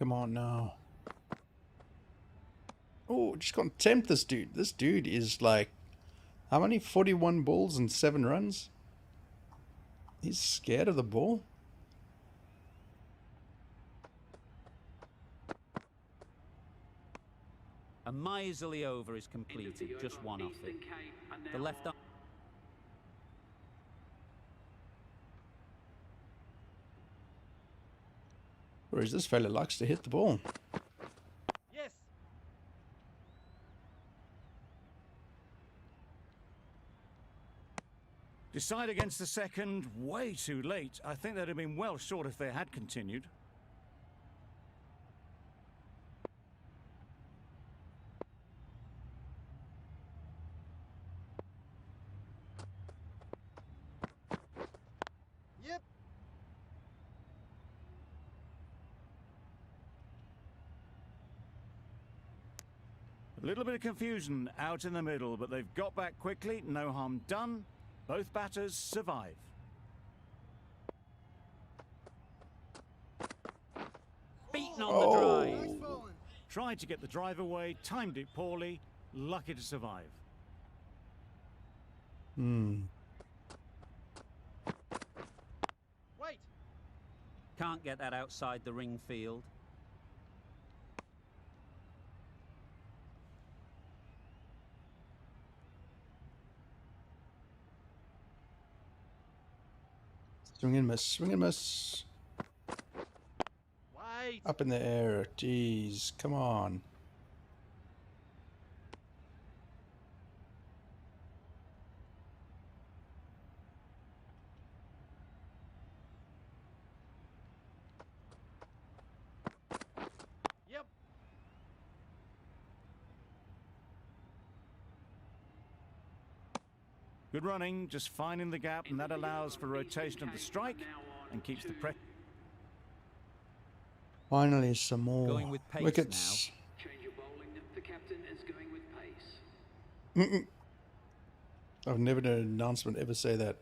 come on now. Oh, just can't tempt this dude. This dude is like, how many? 41 balls and 7 runs? He's scared of the ball. A miserly over is completed. Just one off it. The left arm. Whereas this fella likes to hit the ball. Yes. Decide against the second, way too late. I think they'd have been well short if they had continued. Yep. A little bit of confusion out in the middle, but they've got back quickly. No harm done. Both batters survive. Beaten on the drive. Nice falling. Tried to get the drive away, timed it poorly, lucky to survive. Hmm. Wait. Can't get that outside the ring field. Swing and miss, swing and miss. Wait. Wait. Up in the air. Jeez, come on. Yep. Good running, just finding the gap, and that allows for rotation of the strike and keeps the pressure. Finally, some more Going with pace wickets. Change your bowling. The captain is going with pace. I've never done an announcement ever say that.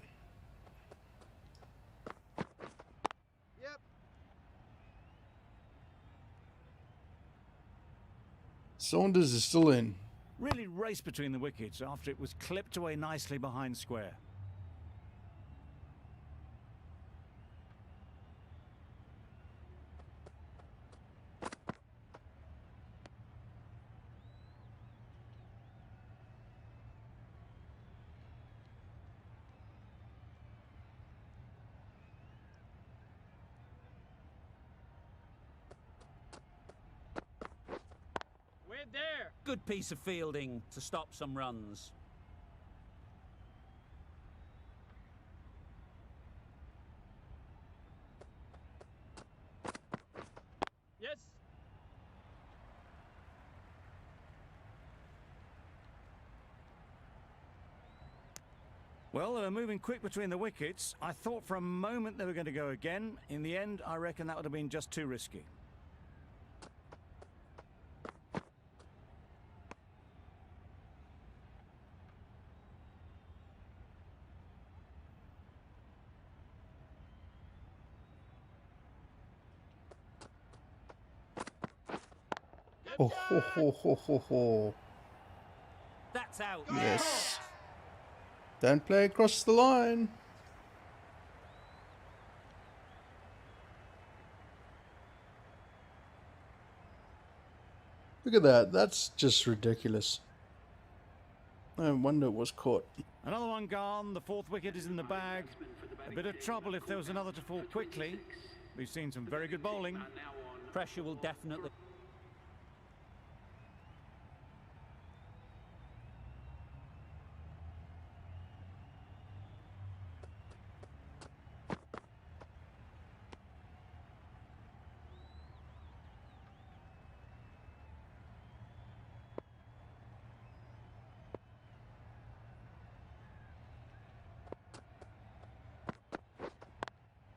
Yep. Saunders is still in. Really raced between the wickets after it was clipped away nicely behind square. We're there. Good piece of fielding to stop some runs. Yes. Well, they were moving quick between the wickets. I thought for a moment they were going to go again. In the end, I reckon that would have been just too risky. Ho ho ho ho ho ho. That's out. Yes. Don't play across the line. Look at that. That's just ridiculous. No wonder it was caught. Another one gone. The fourth wicket is in the bag. A bit of trouble if there was another to fall quickly. We've seen some very good bowling. Pressure will definitely...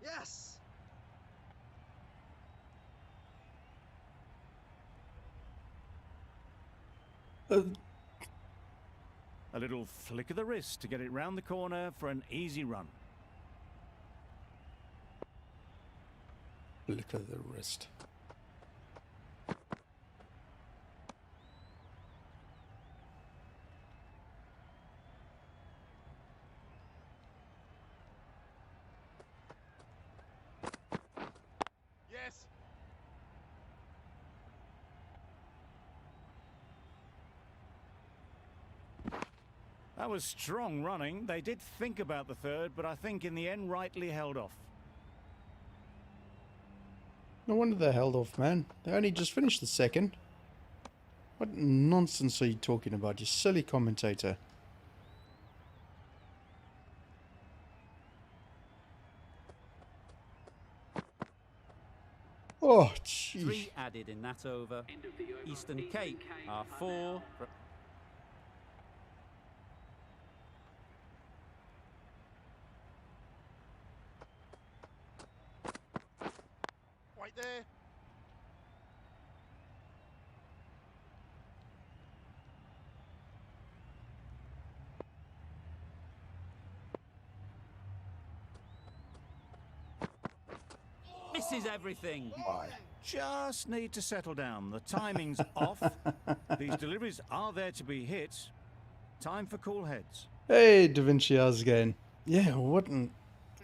Yes. A little flick of the wrist to get it round the corner for an easy run. Look at the wrist. Yes. That was strong running. They did think about the third, but I think in the end rightly held off. No wonder they held off, man. They only just finished the second. What nonsense are you talking about, you silly commentator? Oh, gee. 3 added in that over. Eastern Cape are 4. Right there. Misses everything. Just need to settle down. The timing's off. These deliveries are there to be hit. Time for cool heads. Hey, Da Vinci, how's it going? Yeah, what on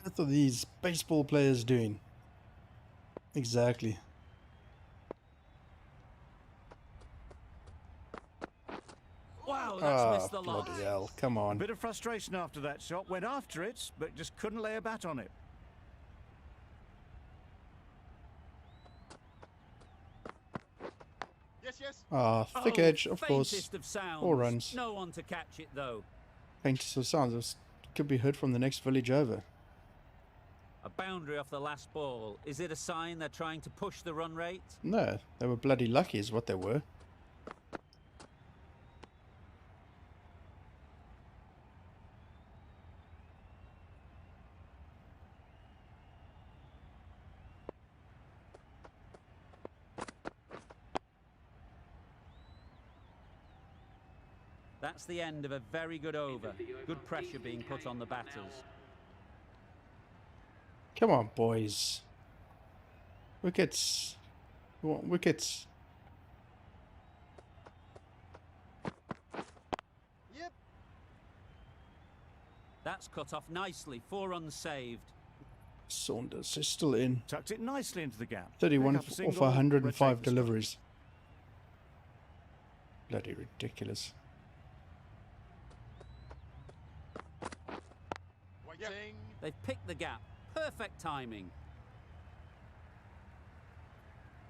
earth are these baseball players doing? Exactly. Wow, that's Ah, missed the lot. bloody hell, come A on. bit of frustration after that shot. Went after it, but just couldn't lay a bat on it. Thick edge, of course. Faintest of sounds. Or runs. No one to catch it though. Faintest of sounds. Could be heard from the next village over. A boundary off the last ball. Is it a sign they're trying to push the run rate? No, they were bloody lucky is what they were. That's the end of a very good over. Good pressure being put on the batters. Come on, boys. Wickets. We want wickets. Yep. That's cut off nicely. 4 runs saved. Saunders is still in. Tucked it nicely into the gap. 31 Pick up a off single, 105 rotate the strike. deliveries. Bloody ridiculous. Waiting. They've picked the gap. Perfect timing.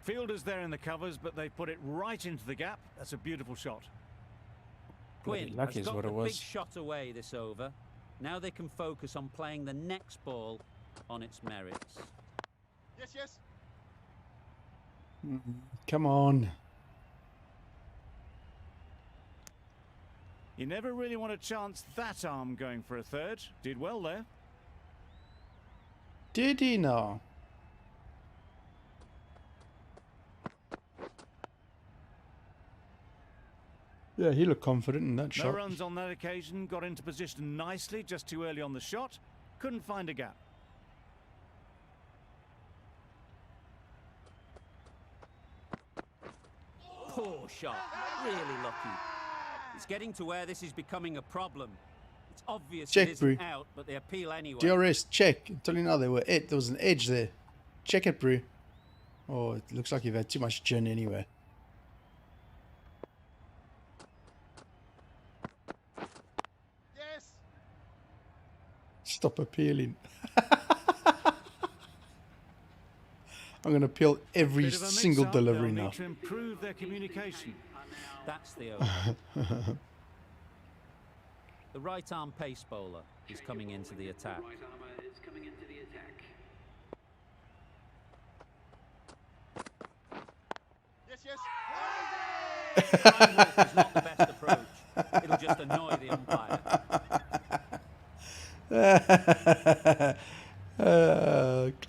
Fielder's there in the covers, but they put it right into the gap. That's a beautiful shot. Bloody Quinn lucky has is got what the it big was. shot away this over. Now they can focus on playing the next ball on its merits. Yes, yes. Come on. You never really want to chance that arm going for a third. Did well there. Did he now? Yeah, he looked confident in that No shot. runs on that occasion. Got into position nicely, just too early on the shot. Couldn't find a gap. Poor shot. Really lucky. It's getting to where this is becoming a problem. It's obvious Check, it isn't Brew. out, but they appeal anyway. DRS, check. I'm telling you now, there was an edge there. Check it, Brew. Oh, it looks like you've had too much gin anyway. Yes. Stop appealing. I'm going to appeal every Bit of a single mix-up. delivery They'll now. need to improve their communication. That's the over. The right arm pace bowler is coming into the attack. Right armour is coming into the attack. Yes, yes. Time wolf is not the best approach. It'll just annoy the umpire.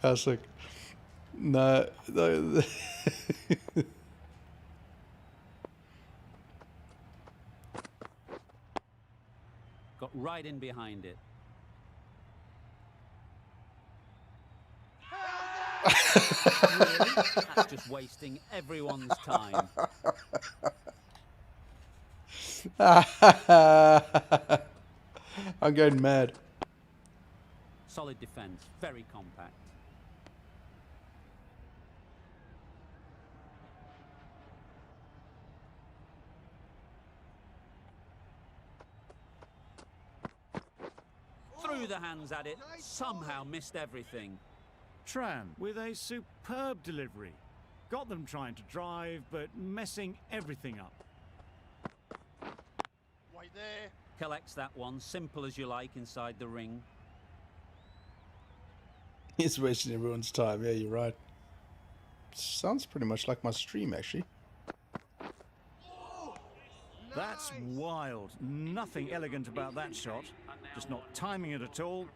Classic. No. Got right in behind it. Really? That's just wasting everyone's time. I'm going mad. Solid defence, very compact. Threw the hands at it, somehow missed everything. Tran with a superb delivery. Got them trying to drive, but messing everything up. Wait there. Collects that one, simple as you like inside the ring. It's wasting everyone's time. Yeah, you're right. Sounds pretty much like my stream, actually. That's wild. Nothing elegant about that shot. Just not timing it at all.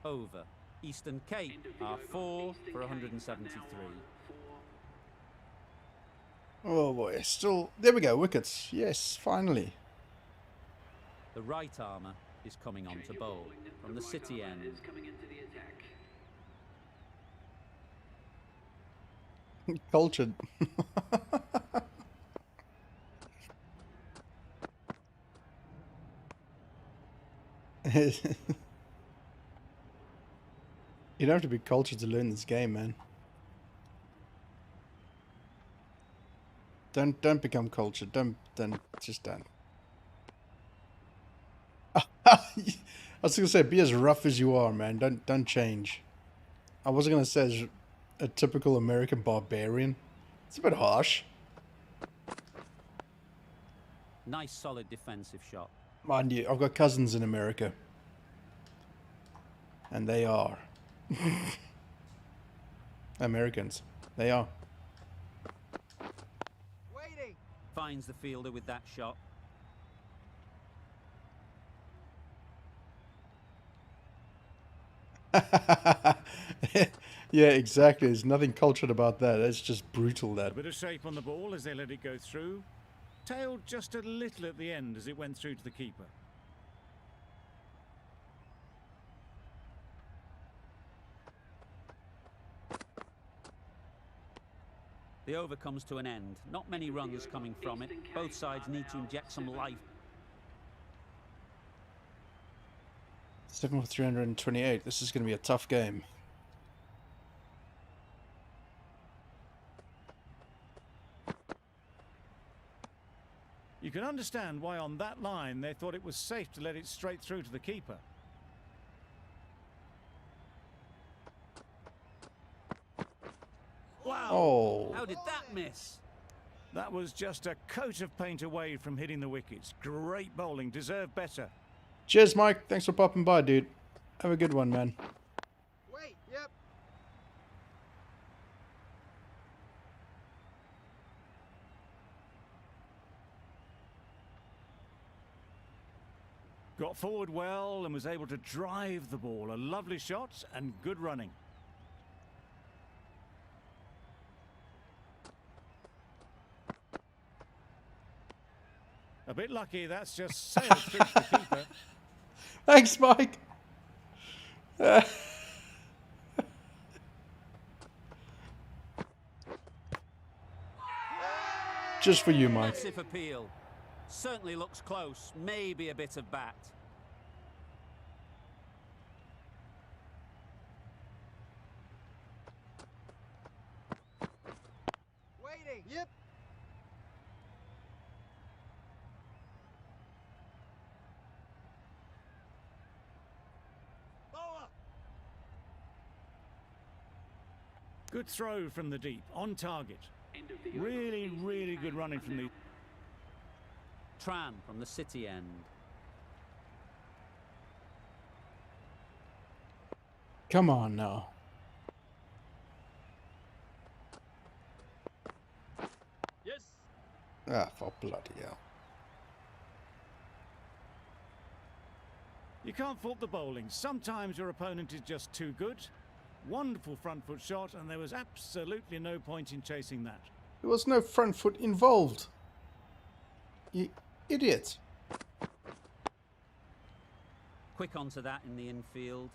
over. Eastern Cape, R4 for 173. Oh boy, still... There we go, wickets. Yes, finally. The right armour is coming on to bowl from the city end. Cultured. You don't have to be cultured to learn this game, man. Don't become cultured. Just don't. I was gonna say, be as rough as you are, man. Don't change. I wasn't gonna say as a typical American barbarian. It's a bit harsh. Nice solid defensive shot. Mind you, I've got cousins in America. And they are. Americans. They are. Waiting. Finds the fielder with that shot. Yeah, exactly. There's nothing cultured about that. It's just brutal, that. A bit of shape on the ball as they let it go through. Tailed just a little at the end as it went through to the keeper. The over comes to an end. Not many runs coming from it. Both sides need to inject some life. 7 for 328. This is going to be a tough game. You can understand why on that line they thought it was safe to let it straight through to the keeper. Wow! Oh. How did that miss? That was just a coat of paint away from hitting the wickets. Great bowling, deserved better. Cheers, Mike. Thanks for popping by, dude. Have a good one, man. Wait. Yep. Got forward well and was able to drive the ball. A lovely shot and good running. A bit lucky, that's just sailed through to the keeper. Thanks, Mike. Just for you, Mike. Massive appeal. Certainly looks close. Maybe a bit of bat. Waiting. Yep. Bowler. Good throw from the deep, on target. Really, really good running from the... Tran from the city end. Come on now. Yes. Ah, for bloody hell. You can't fault the bowling. Sometimes your opponent is just too good. Wonderful front foot shot, and there was absolutely no point in chasing that. There was no front foot involved. You idiot. Quick onto that in the infield.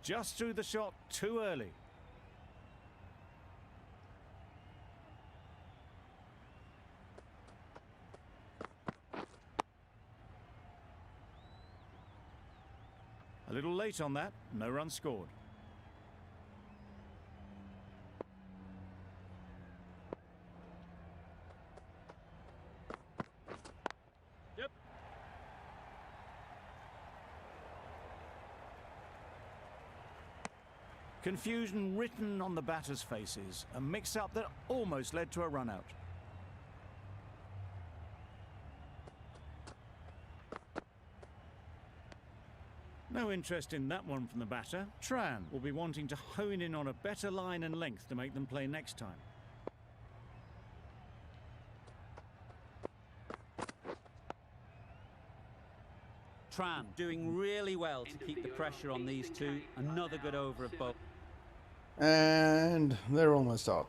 Just threw the shot too early. A little late on that, no run scored. Yep. Confusion written on the batters' faces. A mix-up that almost led to a run-out. No interest in that one from the batter. Tran will be wanting to hone in on a better line and length to make them play next time. Tran doing really well to keep the pressure on these two. Another good over of both. And they're almost out.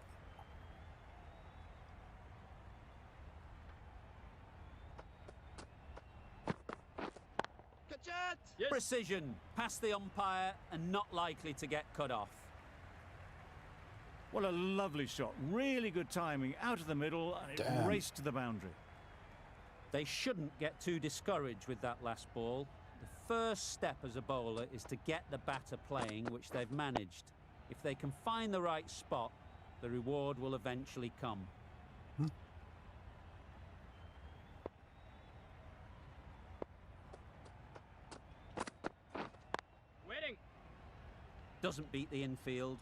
Kachat! Yes. Precision, past the umpire and not likely to get cut off. What a lovely shot. Really good timing. Out of the middle and it Damn. raced to the boundary. They shouldn't get too discouraged with that last ball. The first step as a bowler is to get the batter playing, which they've managed. If they can find the right spot, the reward will eventually come. Waiting. Doesn't beat the infield.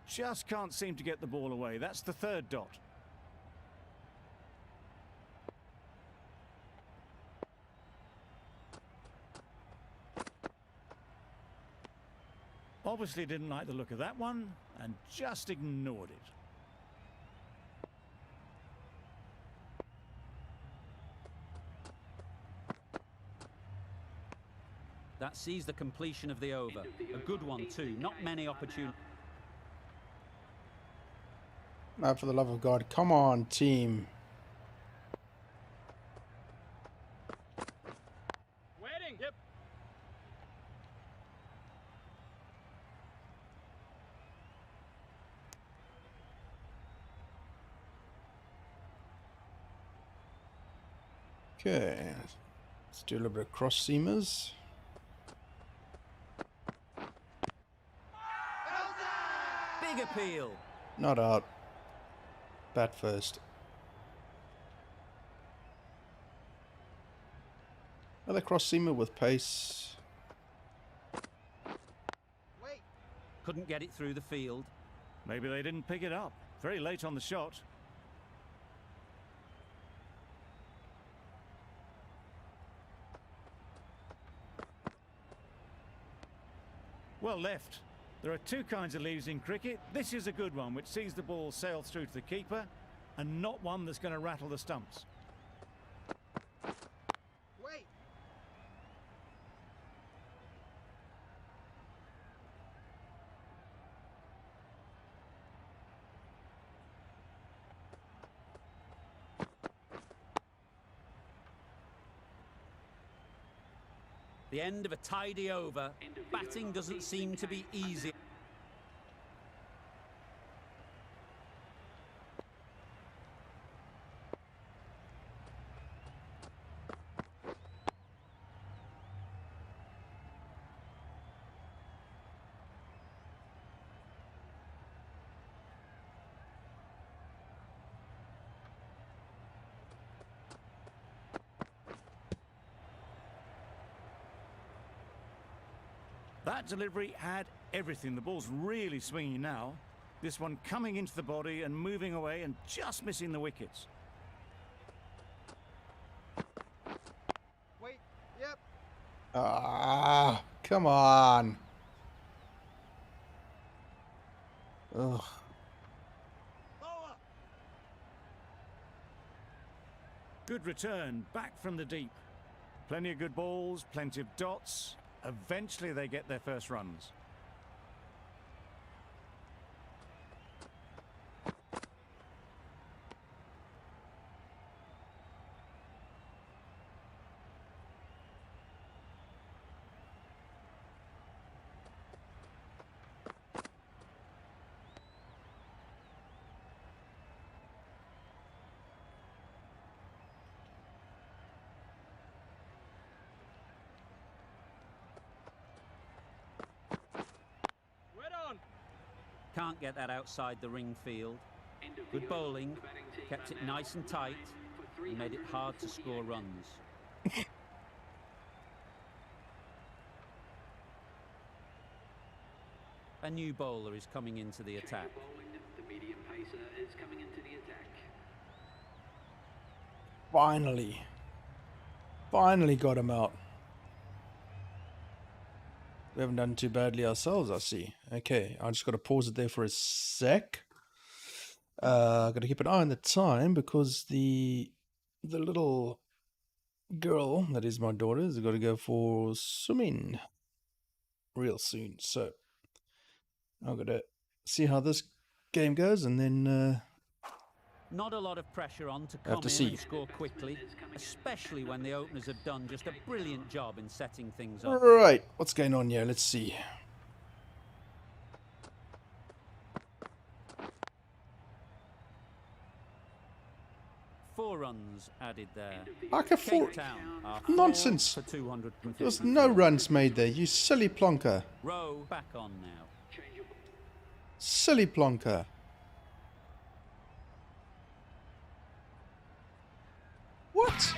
Just can't seem to get the ball away. That's the third dot. Obviously didn't like the look of that one and just ignored it. That sees the completion of the over. A good one too. Not many opportunities. Now, for the love of God, come on, team. Waiting. Yep. Okay, let's do a little bit of cross seamers. Big appeal. Not out. Bat first. Another cross seamer with pace. Wait. Couldn't get it through the field. Maybe they didn't pick it up. Very late on the shot. Well left. There are two kinds of leaves in cricket. This is a good one, which sees the ball sail through to the keeper, and not one that's going to rattle the stumps. Wait. The end of a tidy over. Batting doesn't seem to be easy. That delivery had everything. The ball's really swinging now. This one coming into the body and moving away and just missing the wickets. Wait. Yep. Ah, come on. Ugh. Lower. Good return, back from the deep. Plenty of good balls, plenty of dots. Eventually they get their first runs. Can't get that outside the ring field. Good bowling, kept it nice and tight, and made it hard to score runs. A new bowler is coming into the attack. The medium pacer is coming into the attack. Finally. Finally got him out. We haven't done too badly ourselves, I see. Okay, I just got to pause it there for a sec. Got to keep an eye on the time because the little girl that is my daughter has got to go for swimming real soon. So I've got to see how this game goes, and then Not a lot of pressure on to have come to in see. and score quickly, especially when the openers have done just a brilliant job in setting things up. right, what's going on here? Let's see. Four runs added there. Like a four. Cape Town are Nonsense. 4 for 250. There was no runs made there, you silly plonker. Row back on now. Silly plonker. What?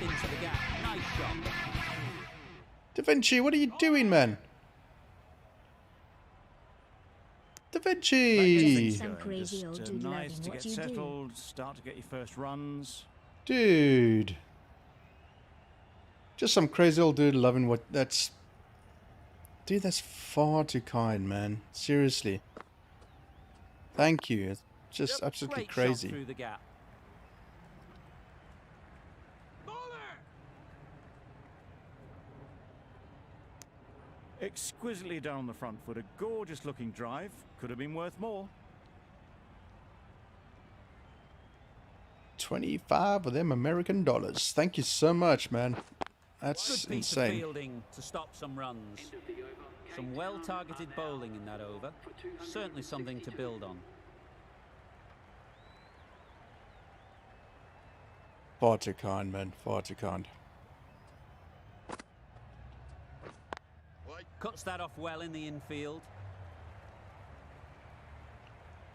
Into the gap. Nice shot. Da Vinci, what are you doing, man? Da Vinci! Some crazy Just, old dude nice loving to what get you do. settled, start to get your first runs. Dude. Just some crazy old dude loving what... That's... Dude, that's far too kind, man. Seriously. Thank you. It's just absolutely Great shot crazy. through the gap. Exquisitely done on the front foot. A gorgeous looking drive. Could have been worth more. 25 of them American dollars. Thank you so much, man. Good That's piece of insane. fielding to stop some runs. Some well-targeted bowling in that over. Certainly something to build on. Far too kind, man. Far too kind. Cuts that off well in the infield.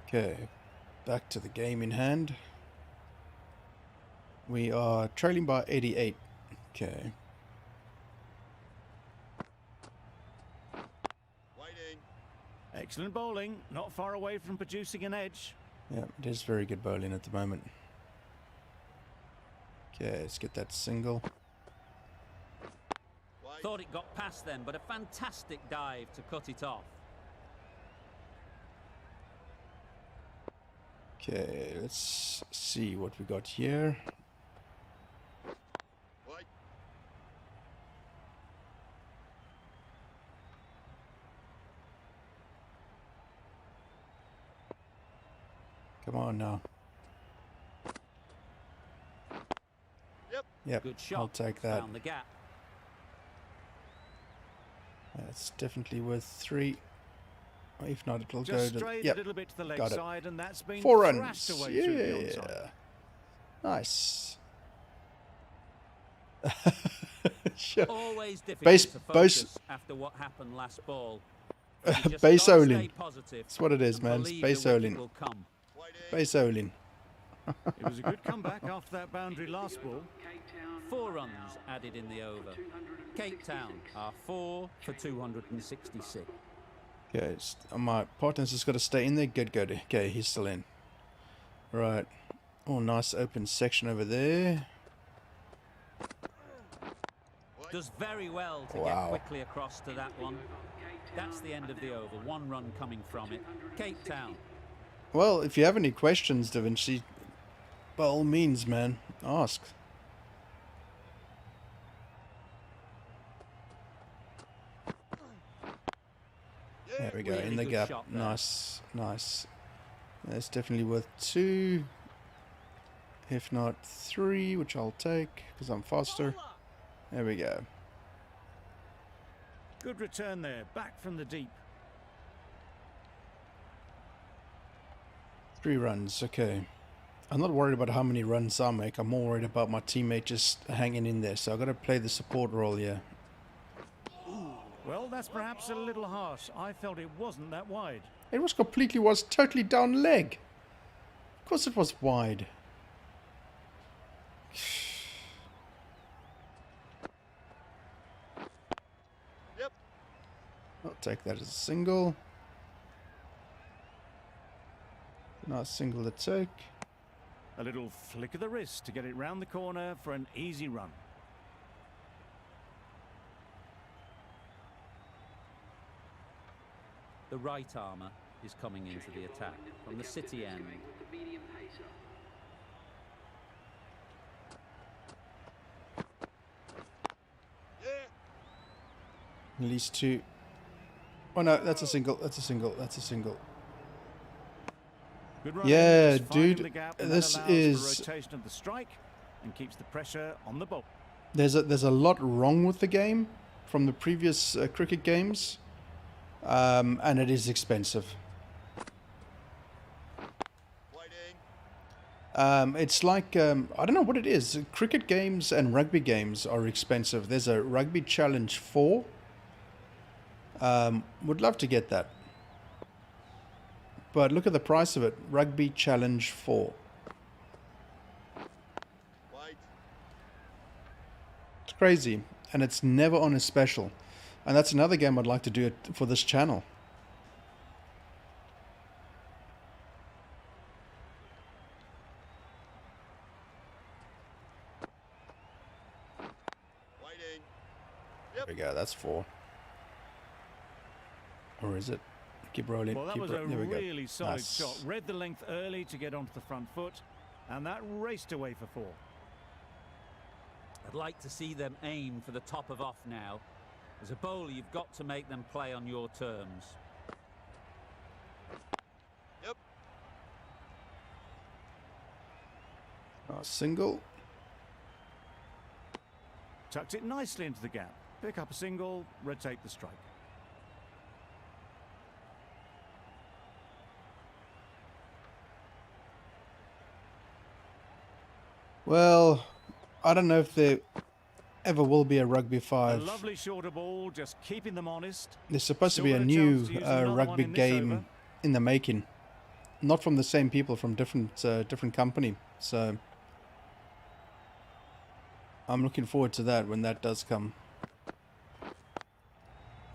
Okay. Back to the game in hand. We are trailing by 88. Okay. Excellent bowling. Not far away from producing an edge. Yeah, it is very good bowling at the moment. Okay, let's get that single. Thought it got past them, but a fantastic dive to cut it off. Okay, let's see what we got here. Come on now. Yep, Good shot. I'll take that. Found the gap. That's definitely worth 3. If not, it'll Just go to... strayed Yep, a little bit to the leg got it. side, and that's been 4 thrashed runs. away through the onside. Yeah. Nice. Sure. Always difficult Base- to base- focus after what happened last ball. You just Base gotta owling. stay positive That's what it is, and man. It's believe base the wicket owling. will come. Base owling. It was a good comeback after that boundary last ball. 4 runs added in the over. Cape Town are 4 for 266. Okay, my partner's just got to stay in there. Good. Okay, he's still in. Right. Oh, nice open section over there. Does very well to Wow. get quickly across to that one. That's the end of the over. 1 run coming from it. Cape Town. Well, if you have any questions, Da Vinci, by all means, man, ask. There we go, Really in the good gap. shot there. Nice. That's definitely worth 2. If not 3, which I'll take, because I'm faster. There we go. Good return there, back from the deep. 3 runs, okay. I'm not worried about how many runs I make. I'm more worried about my teammate just hanging in there. So I've got to play the support role here. Well, that's perhaps a little harsh. I felt it wasn't that wide. It was totally down leg. Of course it was wide. I'll take that as a single. Nice single to take. A little flick of the wrist to get it round the corner for an easy run. The right armour is coming into the attack from the city end. The medium pacer. Yeah. At least 2. Oh no, that's a single. That's a single. That's a single. Good running, Yeah, just finding dude, the gap, and this that allows is- for rotation of the strike and keeps the pressure on the ball. There's a lot wrong with the game from the previous cricket games, and it is expensive. Waiting. It's like I don't know what it is. Cricket games and rugby games are expensive. There's a Rugby Challenge 4. Would love to get that, but look at the price of it. Rugby Challenge 4. Wait. It's crazy, and it's never on a special. And that's another game I'd like to do it for this channel. Waiting. There we go. That's 4. Or is it? Keep rolling. Well, that keep was a there we go. really solid Nice. shot. Read the length early to get onto the front foot, and that raced away for 4. I'd like to see them aim for the top of off now. As a bowler, you've got to make them play on your terms. Yep. Single. Tucked it nicely into the gap. Pick up a single, rotate the strike. Well, I don't know if there ever will be a Rugby A 5. lovely shorter ball, just keeping them honest. There's supposed to be Still a got a new chance to use another one rugby in this game over. in the making. Not from the same people, from different company. So I'm looking forward to that when that does come.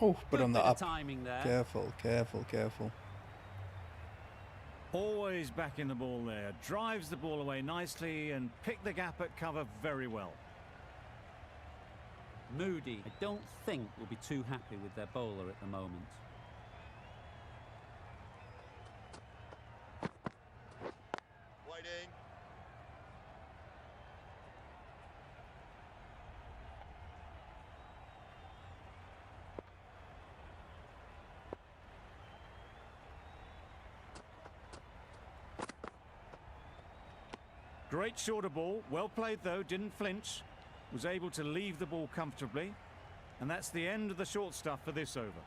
Oh, but Good on the bit of up. timing there. Careful, careful, careful. Always backing the ball there. Drives the ball away nicely and picked the gap at cover very well. Moody, I don't think will be too happy with their bowler at the moment. Waiting. Great shorter ball. Well played though, didn't flinch. Was able to leave the ball comfortably. And that's the end of the short stuff for this over.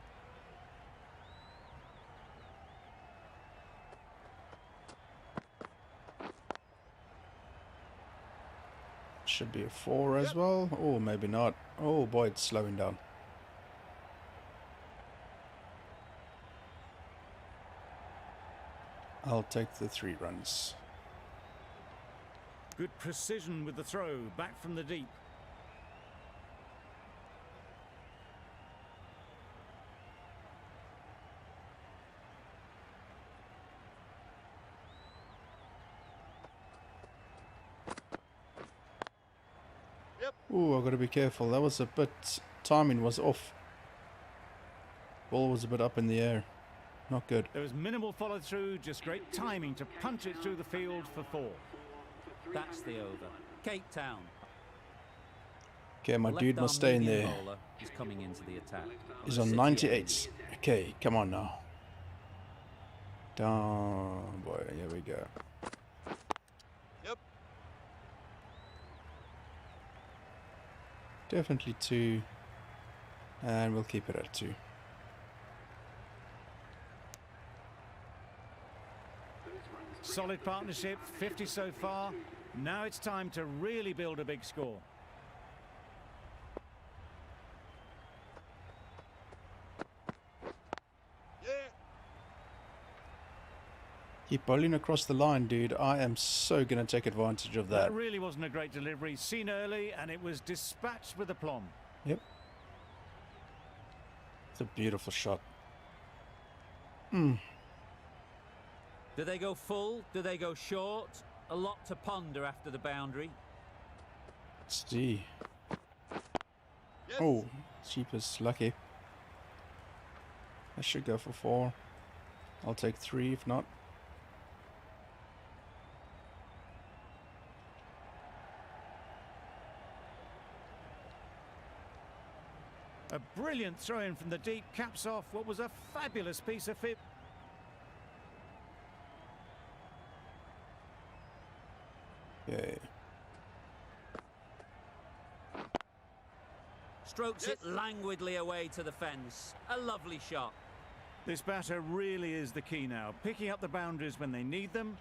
Should be a 4 as well. Oh, maybe not. Oh boy, it's slowing down. I'll take the 3 runs. Good precision with the throw, back from the deep. Ooh, I've got to be careful. That was a bit... timing was off. Ball was a bit up in the air. Not good. There was minimal follow through, just great timing to punch it through the field for 4. That's the over. Cape Town. Okay, my The dude left-arm must stay in medium there. bowler is coming into the attack. He's on 98. Okay, come on now. Down, boy. Here we go. Yep. Definitely 2. And we'll keep it at 2. Solid partnership, 50 so far. Now it's time to really build a big score. Yeah. Keep bowling across the line, dude. I am so going to take advantage of that. That really wasn't a great delivery. Seen early, and it was dispatched with aplomb. Yep. It's a beautiful shot. Hmm. Do they go full? Do they go short? A lot to ponder after the boundary. Let's see. Yes. Oh, cheapest. Lucky. I should go for 4. I'll take 3 if not. A brilliant throw in from the deep caps off what was a fabulous piece of fit. Okay. Strokes it languidly away to the fence. A lovely shot. This batter really is the key now. Picking up the boundaries when they need them.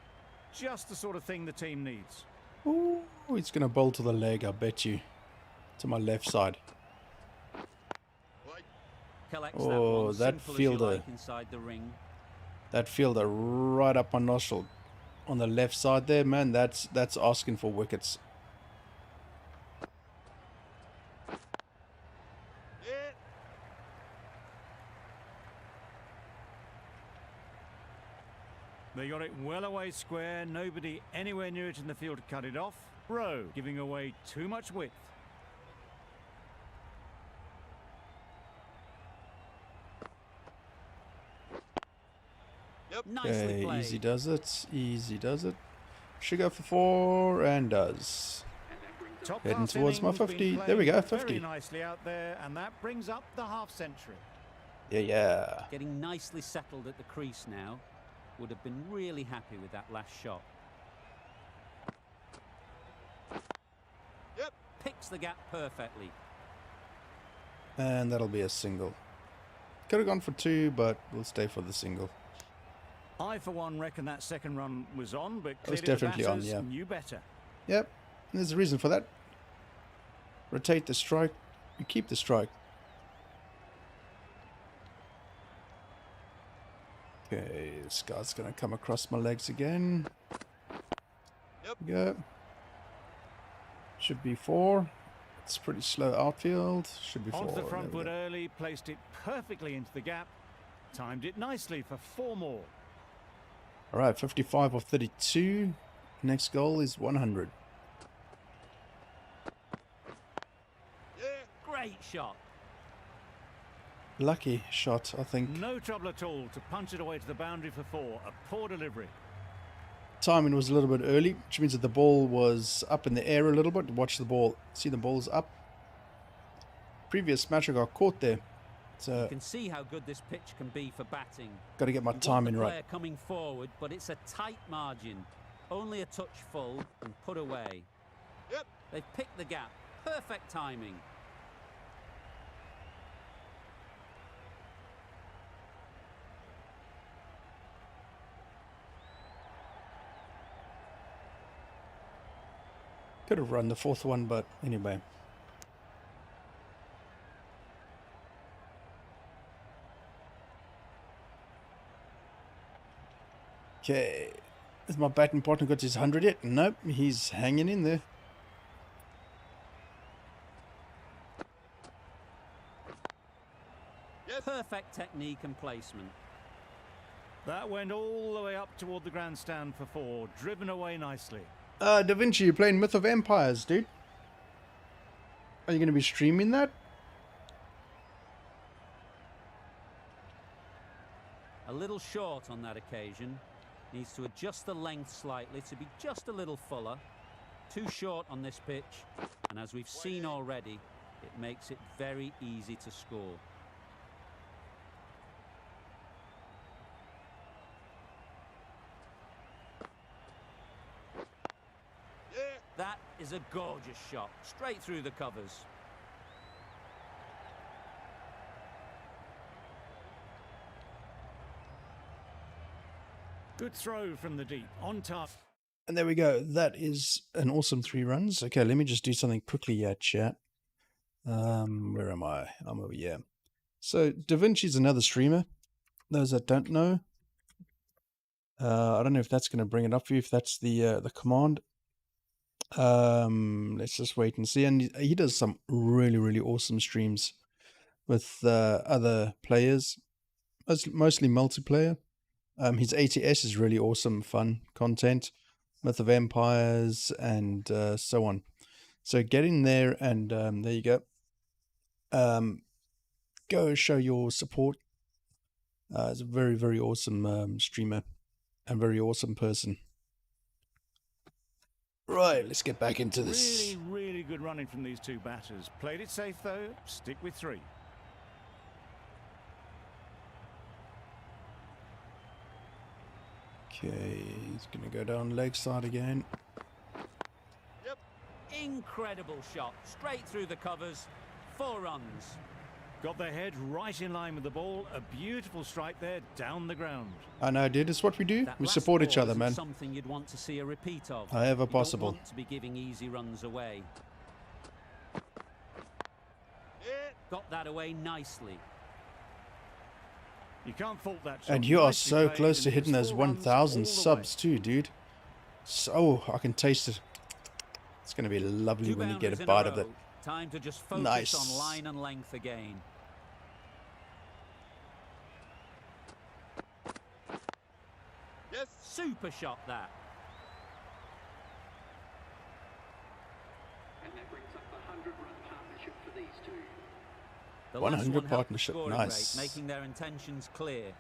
Just the sort of thing the team needs. Ooh, it's going to bowl to the leg, I bet you. To my left side. Wide. Collects Oh, that one, that simple as you fielder. like inside the ring. That fielder right up my nostril. On the left side there, man, that's asking for wickets. Yeah. They got it well away square. Nobody anywhere near it in the field to cut it off. Rowe giving away too much width. Yep. Nicely Okay, played. easy does it. Easy does it. Should go for 4 and does. Top Heading class towards my innings, been 50. There we go, played 50. Very nicely out there, and that brings up the half century. Yeah, yeah. Getting nicely settled at the crease now. Would have been really happy with that last shot. Yep. Picks the gap perfectly. And that'll be a single. Could have gone for 2, but we'll stay for the single. I, for one, reckon that second run was on, but was clearly definitely the on, batters yeah. knew better. Yep, and there's a reason for that. Rotate the strike, you keep the strike. Okay, this guy's gonna come across my legs again. Yep. Go. Should be 4. It's pretty slow outfield. Should be 4. Onto the There front we foot go. early, placed it perfectly into the gap. Timed it nicely for 4 more. All right, 55 of 32. Next goal is 100. Yeah. Great shot. Lucky shot, I think. No trouble at all to punch it away to the boundary for 4. A poor delivery. Timing was a little bit early, which means that the ball was up in the air a little bit. Watch the ball. See, the ball's up. Previous match I got caught there. You So can see how good this pitch can be for batting. got to get my You want timing the right. player coming forward, but it's a tight margin. Only a touch full and put away. Yep. They've picked the gap. Perfect timing. Could have run the 4th one, but anyway. Okay. Has my batting partner got his 100 yet? Nope, he's hanging in there. Yes. Perfect technique and placement. That went all the way up toward the grandstand for 4. Driven away nicely. Da Vinci, you're playing Myth of Empires, dude. Are you going to be streaming that? A little short on that occasion. Needs to adjust the length slightly to be just a little fuller. Too short on this pitch. And as we've seen already, it makes it very easy to score. Yeah. That is a gorgeous shot. Straight through the covers. Good throw from the deep. On target. And there we go. That is an awesome 3 runs. Okay, let me just do something quickly here, chat. Where am I? I'm over here. So, Da Vinci's another streamer. Those that don't know. I don't know if that's going to bring it up for you, if that's the command. Let's just wait and see. And he does some really, really awesome streams with other players, mostly multiplayer. His ATS is really awesome, fun content, Myth of Empires, and so on. So get in there, and there you go. Go show your support He's a very, very awesome streamer and very awesome person. Right, let's get back into this. Really, really good running from these two batters. Played it safe though. Stick with 3. Okay, he's going to go down leg side again. Yep. Incredible shot. Straight through the covers. 4 runs. Got their head right in line with the ball. A beautiful strike there down the ground. I know, dude. It's what we do. That We last support each ball other, isn't man. Something you'd want to see a repeat of. However You possible. don't want to be giving easy runs away. Yeah. Got that away nicely. You can't fault that shot. And you are Nicely so played, close and to it hitting was those 4 runs 1,000 all the subs too, dude. So, I can taste it. It's going to be lovely 2 when you get boundaries a in bite of row. it. Time to just focus Nice. on line and length again. Yes. Super shot that. And that brings up the 100-run partnership for these two. The 100 last one helped the partnership, scoring nice. rate, making their intentions clear.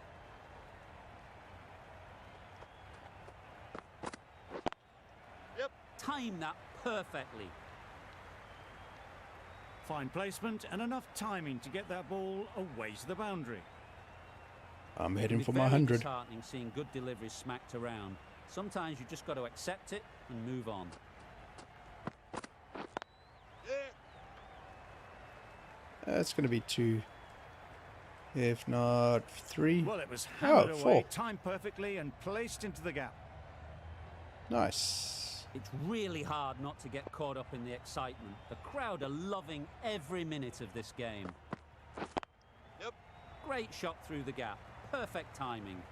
Yep. Time that perfectly. Fine placement and enough timing to get that ball away to the boundary. I'm It heading can for be my very 100. disheartening seeing good deliveries smacked around. Sometimes you just got to accept it and move on. Yeah. It's going to be 2. If not 3. Well, it was hammered away, 4. timed perfectly and placed into the gap. Nice. It's really hard not to get caught up in the excitement. The crowd are loving every minute of this game. Yep. Great shot through the gap. Perfect timing.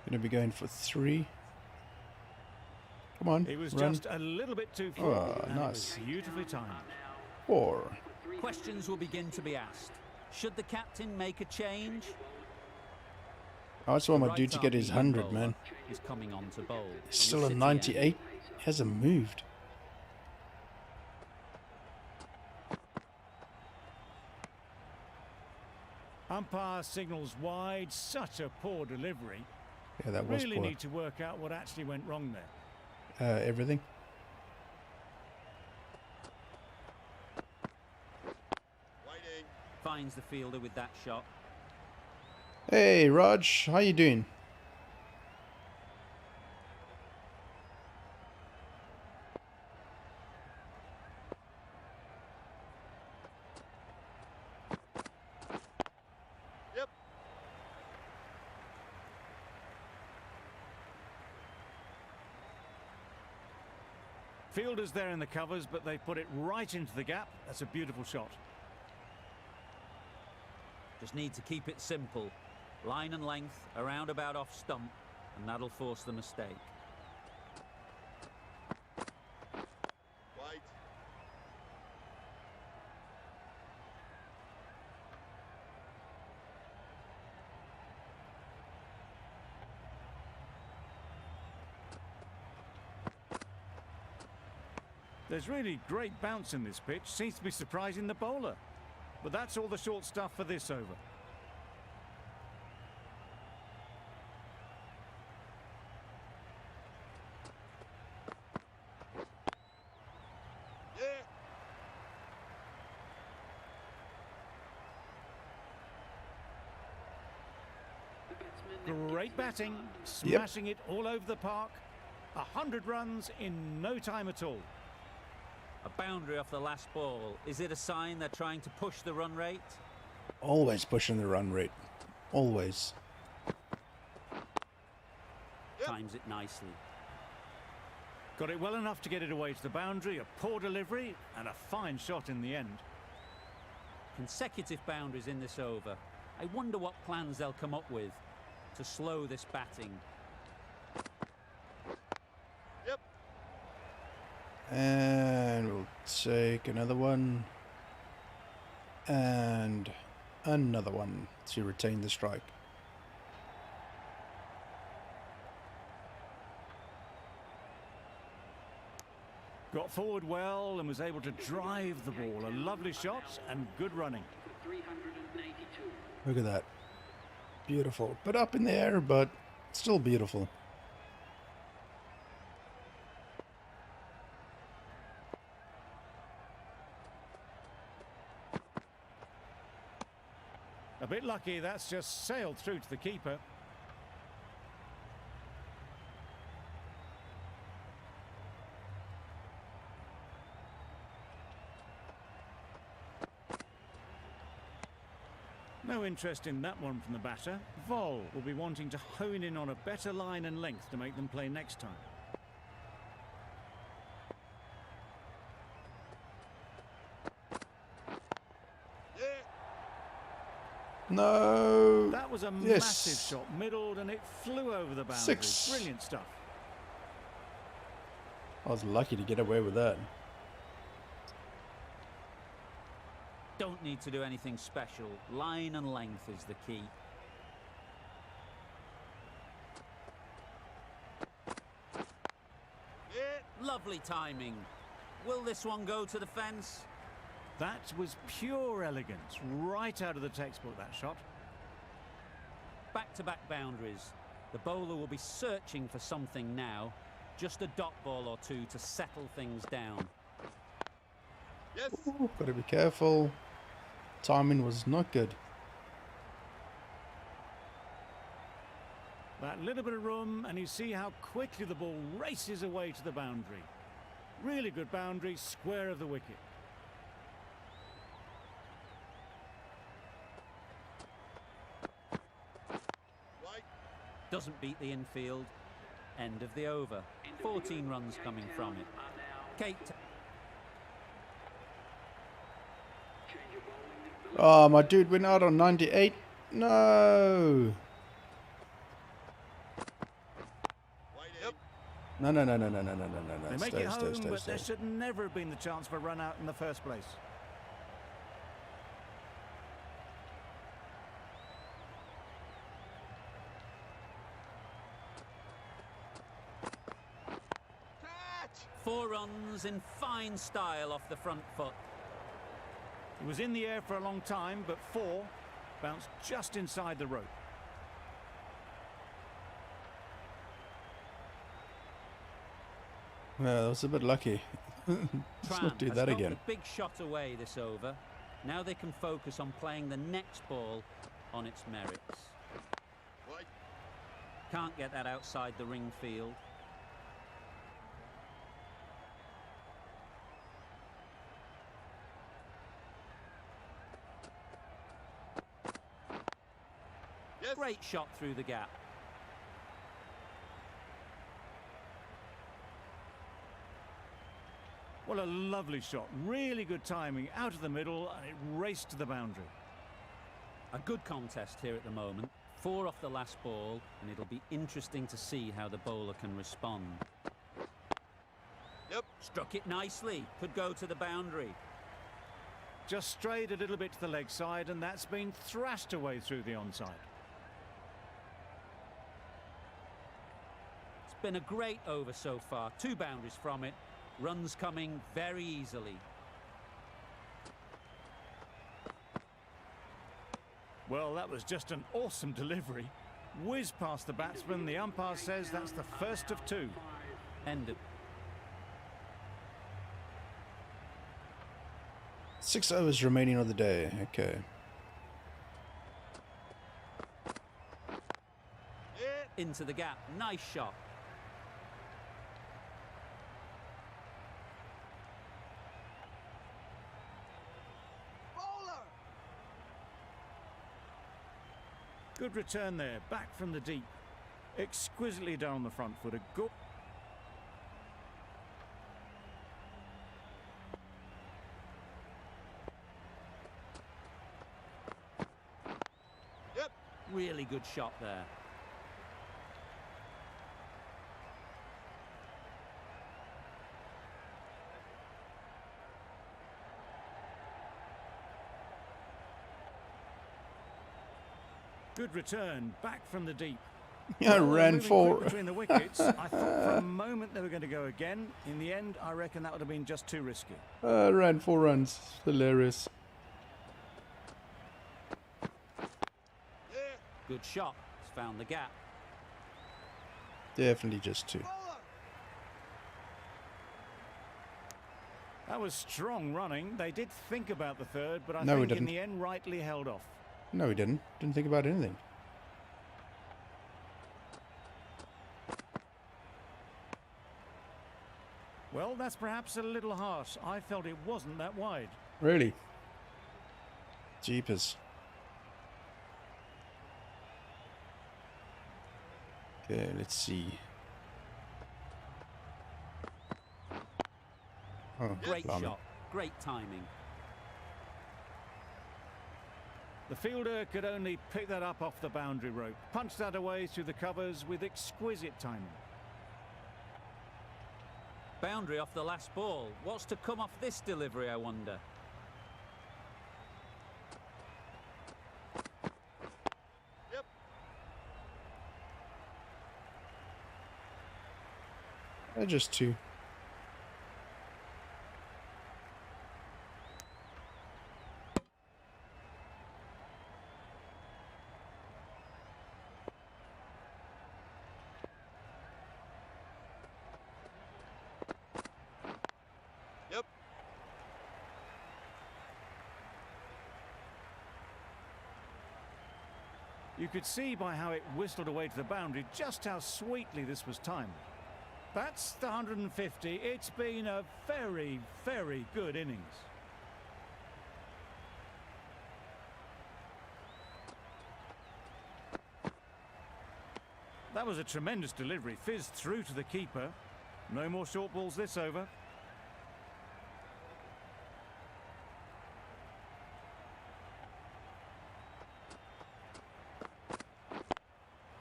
Going to be going for 3. Come on, It was run. just a little bit too far. Oh, and it nice. was beautifully timed. 4. Questions will begin to be asked. Should the captain make a change? I just want my Right dude to arm get his medium 100, bowler man. is coming on to bowl. He's still a City 98. He hasn't moved. Umpire signals wide. Such a poor delivery. Yeah, that was Really poor. need to work out what actually went wrong there. Everything. Waiting. Finds the fielder with that shot. Hey, Raj, how you doing? Yep. Fielders there in the covers, but they put it right into the gap. That's a beautiful shot. Just need to keep it simple. Line and length, around about off stump, and that'll force the mistake. Wait. There's really great bounce in this pitch. Seems to be surprising the bowler. But that's all the short stuff for this over. Yeah. The batsman Great batting, smashing it all over the park. 100 runs in no time at all. A boundary off the last ball. Is it a sign they're trying to push the run rate? Always pushing the run rate. Always. Yep. Times it nicely. Got it well enough to get it away to the boundary. A poor delivery and a fine shot in the end. Consecutive boundaries in this over. I wonder what plans they'll come up with to slow this batting. Yep. And we'll take another one. And another one to retain the strike. Got forward well and was able to drive the ball. A lovely shot and good running. for 382. Look at that. Beautiful. Bit up in the air, but still beautiful. A bit lucky, that's just sailed through to the keeper. No interest in that one from the batter. Vol will be wanting to hone in on a better line and length to make them play next time. Yeah. No. That was a Yes. massive shot, middled, and it flew over the boundary. 6. Brilliant stuff. I was lucky to get away with that. Don't need to do anything special. Line and length is the key. Yeah. Lovely timing. Will this one go to the fence? That was pure elegance, right out of the textbook, that shot. Back-to-back boundaries. The bowler will be searching for something now. Just a dot ball or two to settle things down. Yes. Ooh, gotta be careful. Timing was not good. That little bit of room, and you see how quickly the ball races away to the boundary. Really good boundary, square of the wicket. Right. Doesn't beat the infield. End of the over. 14 runs coming from it. Kate. Oh, my dude went out on 98. No. Yep. No. They make Stay, it home, stay, stay, but stay. there should never have been the chance for a run out in the first place. Catch. 4 runs in fine style off the front foot. He was in the air for a long time, but 4 bounced just inside the rope. Yeah, that was a bit lucky. Let's Tran not do has that got again. the big shot away this over. Now they can focus on playing the next ball on its merits. Right. Can't get that outside the ring field. Yes. Great shot through the gap. What a lovely shot. Really good timing, out of the middle, and it raced to the boundary. A good contest here at the moment. 4 off the last ball, and it'll be interesting to see how the bowler can respond. Yep. Struck it nicely. Could go to the boundary. Just strayed a little bit to the leg side, and that's been thrashed away through the onside. It's been a great over so far. 2 boundaries from it. Runs coming very easily. Well, that was just an awesome delivery. Whiz past the batsman. The umpire says that's the first of 2. End of 6 overs remaining of the day. Okay. Yeah. into the gap. Nice shot. Good return there, back from the deep. Exquisitely done on the front foot. A good. Yep. Really good shot there. Good return, back from the deep. Yeah, Well, ran moving for. quick between the wickets. I thought for a moment they were going to go again. In the end, I reckon that would have been just too risky. Ran 4 runs. Hilarious. Yeah. Good shot. He's found the gap. Definitely just 2. That was strong running. They did think about the third, but I No, we think in didn't. the end rightly held off. No, he didn't. Didn't think about anything. Well, that's perhaps a little harsh. I felt it wasn't that wide. Really? Jeepers. Okay, let's see. Oh, Great blimey. shot. Great timing. The fielder could only pick that up off the boundary rope. Punched that away through the covers with exquisite timing. Boundary off the last ball. What's to come off this delivery, I wonder? Yep. Just 2. Yep. You could see by how it whistled away to the boundary just how sweetly this was timed. That's the 150. It's been a very, very good innings. That was a tremendous delivery. Fizzed through to the keeper. No more short balls this over.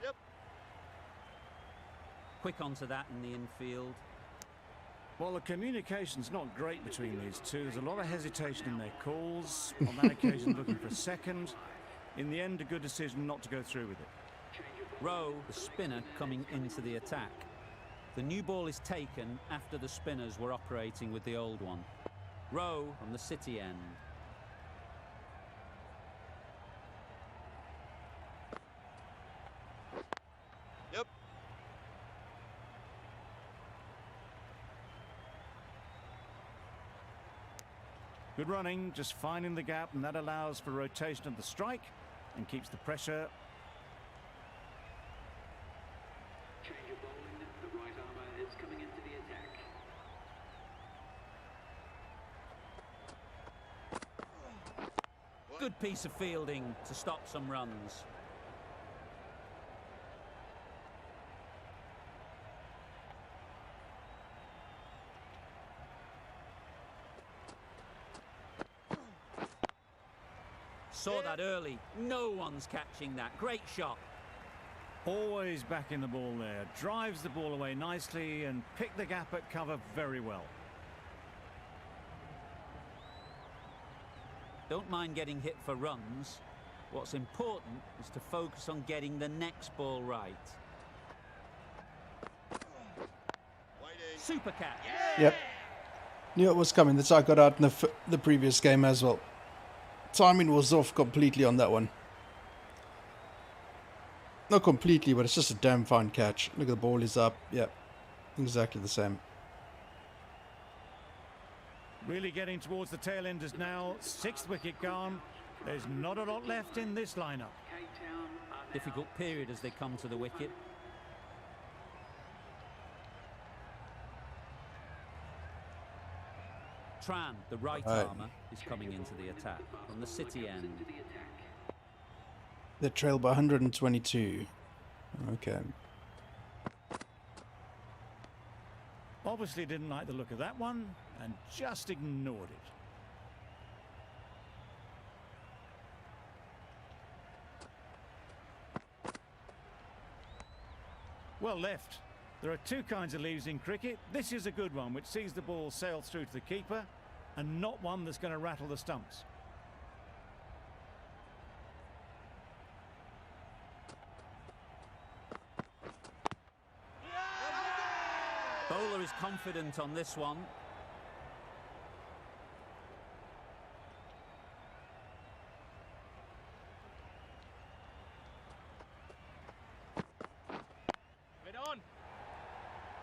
Yep. Quick onto that in the infield. Well, the communication's not great between these two. There's a lot of hesitation in their calls. On that occasion, looking for a second. In the end, a good decision not to go through with it. Rowe, the spinner, coming into the attack. The new ball is taken after the spinners were operating with the old one. Rowe on the city end. Yep. Good running, just finding the gap, and that allows for rotation of the strike and keeps the pressure. Change of bowling. The right armour is coming into the attack. Good piece of fielding to stop some runs. Saw that early. No one's catching that. Great shot. Always backing the ball there. Drives the ball away nicely and picked the gap at cover very well. Don't mind getting hit for runs. What's important is to focus on getting the next ball right. Whiting. Super catch. Yep. Knew it was coming. That's how I got out in the previous game as well. Timing was off completely on that one. Not completely, but it's just a damn fine catch. Look at the ball is up. Yep. Exactly the same. Really getting towards the tail enders now. 6th wicket gone. There's not a lot left in this lineup. K-Town are now Difficult period as they come to the wicket. Tran, the right armour, is coming into the attack from the city end. into the attack. They trail by 122. Okay. Obviously didn't like the look of that one and just ignored it. Well left. There are 2 kinds of leaves in cricket. This is a good one, which sees the ball sail through to the keeper, and not one that's going to rattle the stumps. Bowler is confident on this one.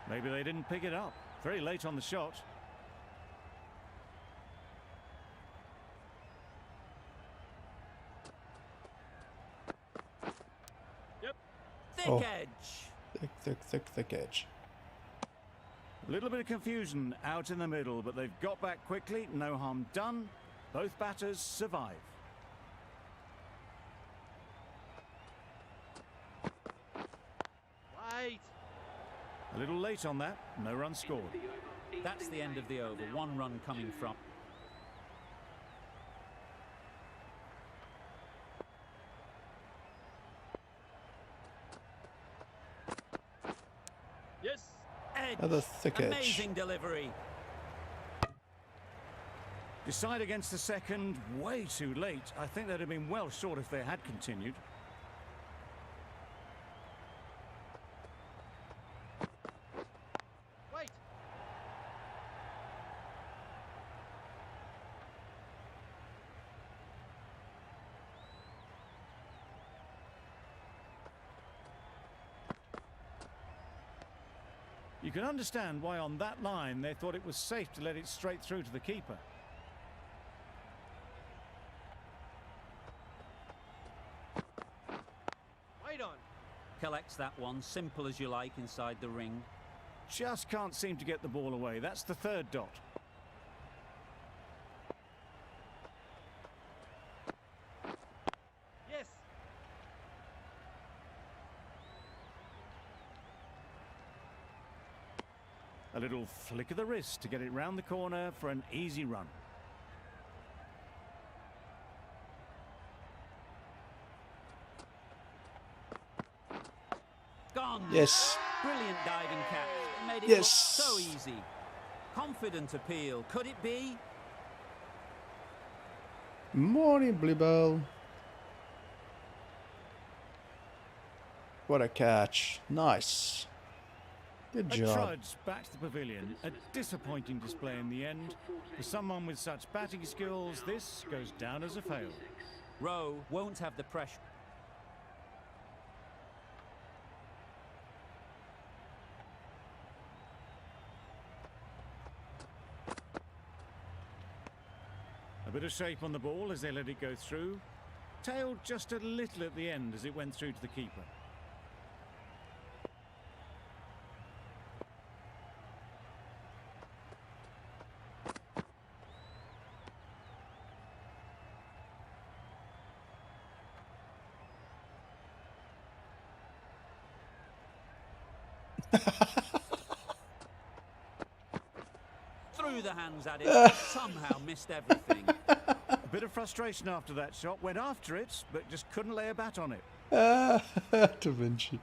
Maybe they didn't pick it up. Very late on the shot. Thick Oh. edge. Thick edge. A little bit of confusion out in the middle, but they've got back quickly. No harm done. Both batters survive. Wait. A little late on that. No run scored. That's the end of the over. 1 run coming from. Yes. Edge. Another thick edge. Amazing delivery. Decide against the second. Way too late. I think they'd have been well short if they had continued. Wait. You can understand why on that line they thought it was safe to let it straight through to the keeper. Wait on. Collects that one. Simple as you like inside the ring. Just can't seem to get the ball away. That's the third dot. Yes. A little flick of the wrist to get it round the corner for an easy run. Gone. Yes. Brilliant diving catch. It made it Yes. look so easy. Confident appeal. Could it be? Morning, Bluebell. What a catch. Nice. Good A job. trudge back to the pavilion. A disappointing display in the end. For someone with such batting skills, this goes down as a fail. Rowe won't have the pressure. A bit of shape on the ball as they let it go through. Tailed just a little at the end as it went through to the keeper. Threw the hands at it. Somehow missed everything. A bit of frustration after that shot. Went after it, but just couldn't lay a bat on it. Da Vinci.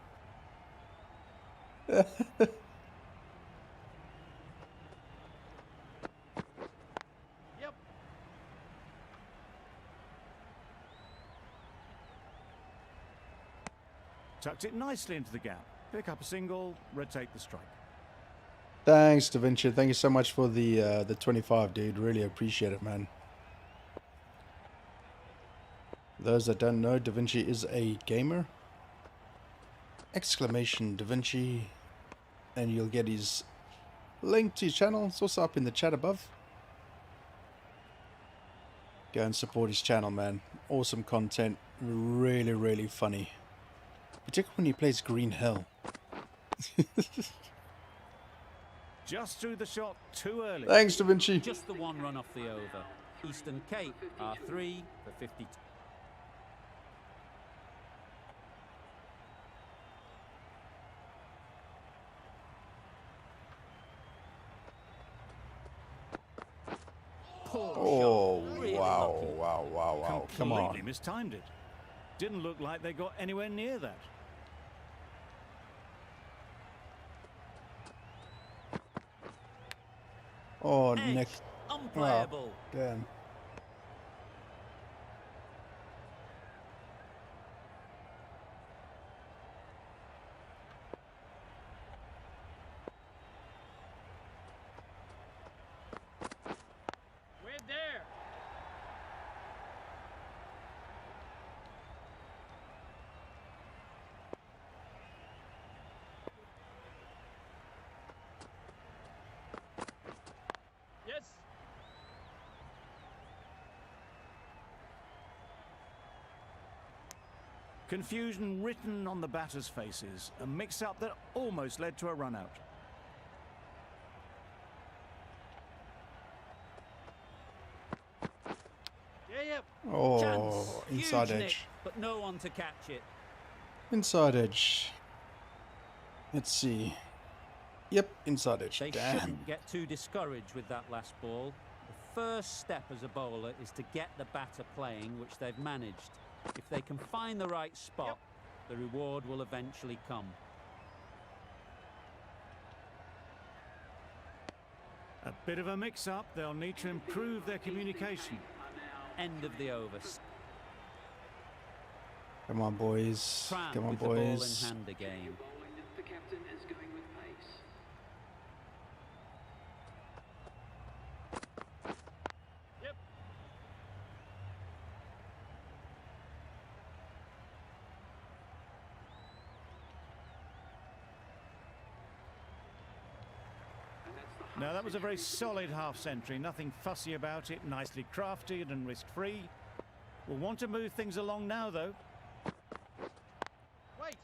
Yep. Tucked it nicely into the gap. Pick up a single, rotate the strike. Thanks, Da Vinci. Thank you so much for the 25, dude. Really appreciate it, man. Those that don't know, Da Vinci is a gamer. Exclamation Da Vinci. And you'll get his link to his channel. It's also up in the chat above. Go and support his channel, man. Awesome content. Really, really funny. Particularly when he plays Green Hell. Just threw the shot too early. Thanks, Da Vinci. Just the 1 run off the over. Eastern Cape are 3 for 50. Poor Oh, shot. Really wow, lucky. wow, wow, wow. Come Completely on. mistimed it. Didn't look like they got anywhere near that. Oh, Edge. Nick. Unplayable. Damn. We're there. Confusion written on the batters' faces, a mix-up that almost led to a run-out. Yep. Oh, Chance. inside Huge edge. nick, but no one to catch it. Inside edge. Let's see. Yep, inside edge. They Damn. shouldn't get too discouraged with that last ball. The first step as a bowler is to get the batter playing, which they've managed. If they can find the right spot, the reward will eventually come. A bit of a mix-up. They'll need to improve their communication. End of the over. Come on, boys. Tran Come on, with the ball in boys. hand again. Bowling, the captain is going with pace. Yep. And that's the Now, that was a very solid half-century. Nothing fussy about it. Nicely crafted and risk-free. We'll want to move things along now, though. Wait.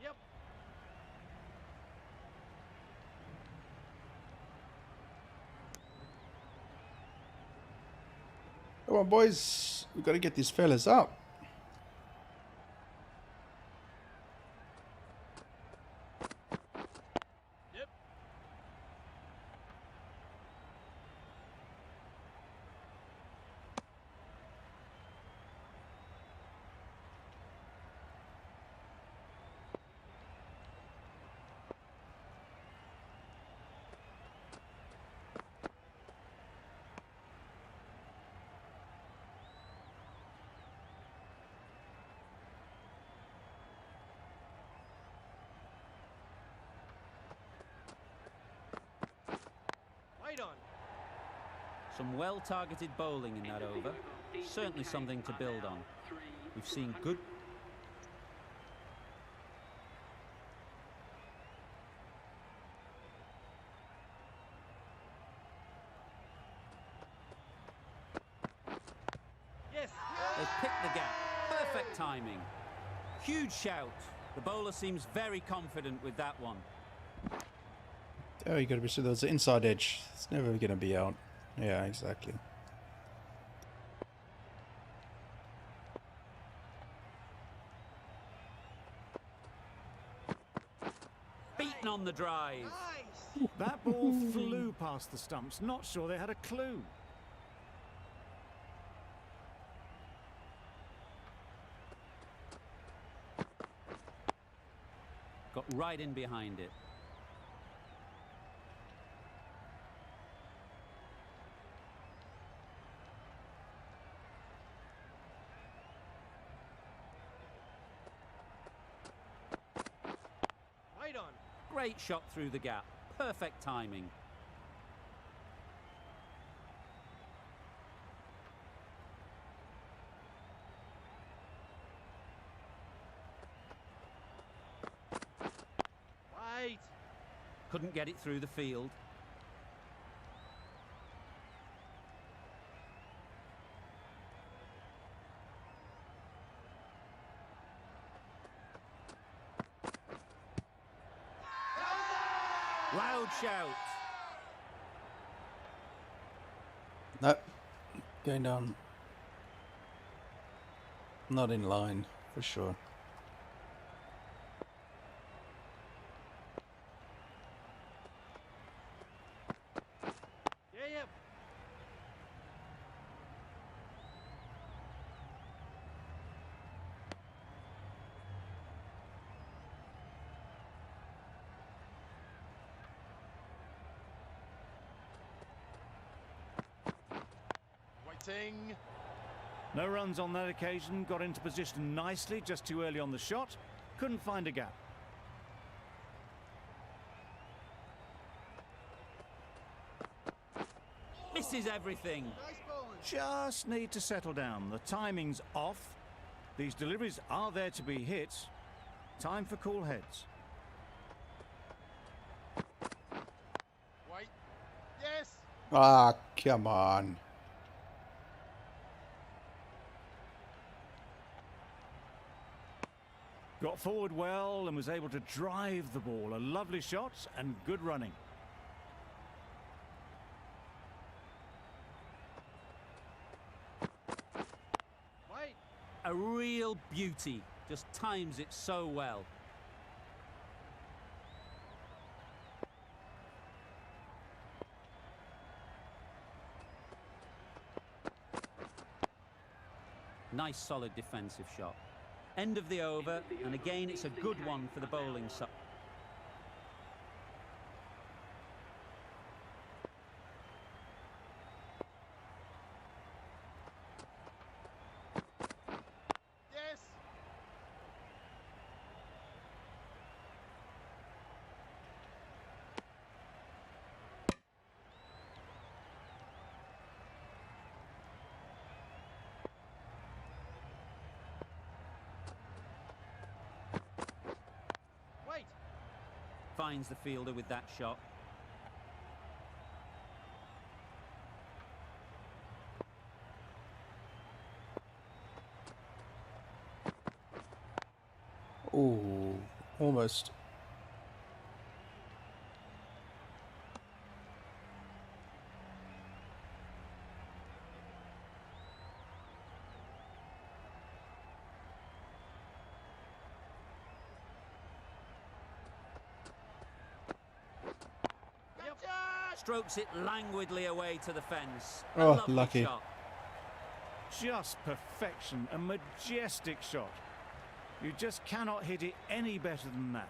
Yep. Come on, boys. We've got to get these fellas up. Yep. Wait on. Some well-targeted bowling in that over. Certainly something to build on. We've seen good... Yes. They've picked the gap. Perfect timing. Huge shout. The bowler seems very confident with that one. Oh, you got to be sure there's an inside edge. It's never going to be out. Yeah, exactly. Beaten on the drive. Nice. That ball flew past the stumps. Not sure they had a clue. Got right in behind it. Wait on. Great shot through the gap. Perfect timing. Wait. Couldn't get it through the field. Loud shout. Nope. Going down. Not in line, for sure. Yeah, yep. Waiting. No runs on that occasion. Got into position nicely, just too early on the shot. Couldn't find a gap. Misses everything. Nice bowling. Just need to settle down. The timing's off. These deliveries are there to be hit. Time for cool heads. Ah, come on. Got forward well and was able to drive the ball. A lovely shot and good running. Wait. A real beauty. Just times it so well. Nice solid defensive shot. End of the over, and again it's a good one for the bowling side. Yes. Wait. Finds the fielder with that shot. Oh, almost. Gotcha! Strokes it languidly away to the fence. A Oh, lovely lucky. shot. Just perfection, a majestic shot. You just cannot hit it any better than that.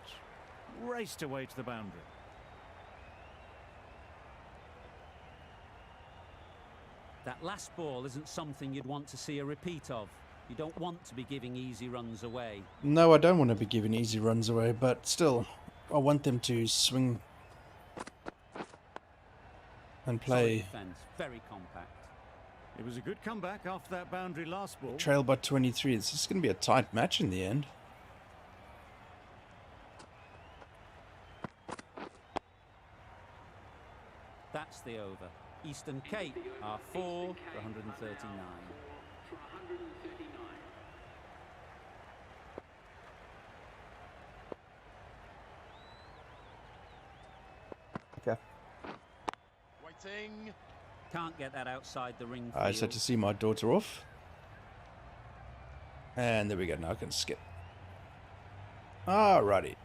Raced away to the boundary. That last ball isn't something you'd want to see a repeat of. You don't want to be giving easy runs away. No, I don't want to be giving easy runs away, but still, I want them to swing and Solid play. defense, very compact. It was a good comeback after that boundary last ball. Trail by 23. This is going to be a tight match in the end. That's the over. Eastern Cape are 4 for 139. For 139. Okay. Waiting. Can't get that outside the ring I just had field. to see my daughter off. And there we go. Now I can skip. Alrighty.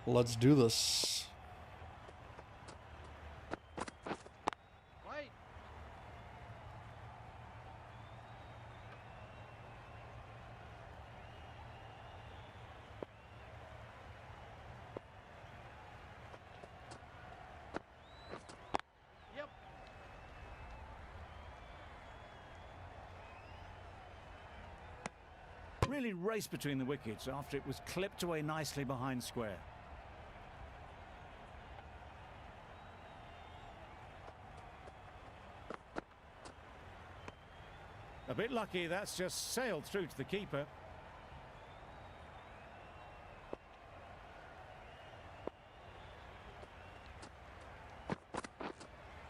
Let's do this. Wait. Yep. Really raced between the wickets after it was clipped away nicely behind square. A bit lucky, that's just sailed through to the keeper.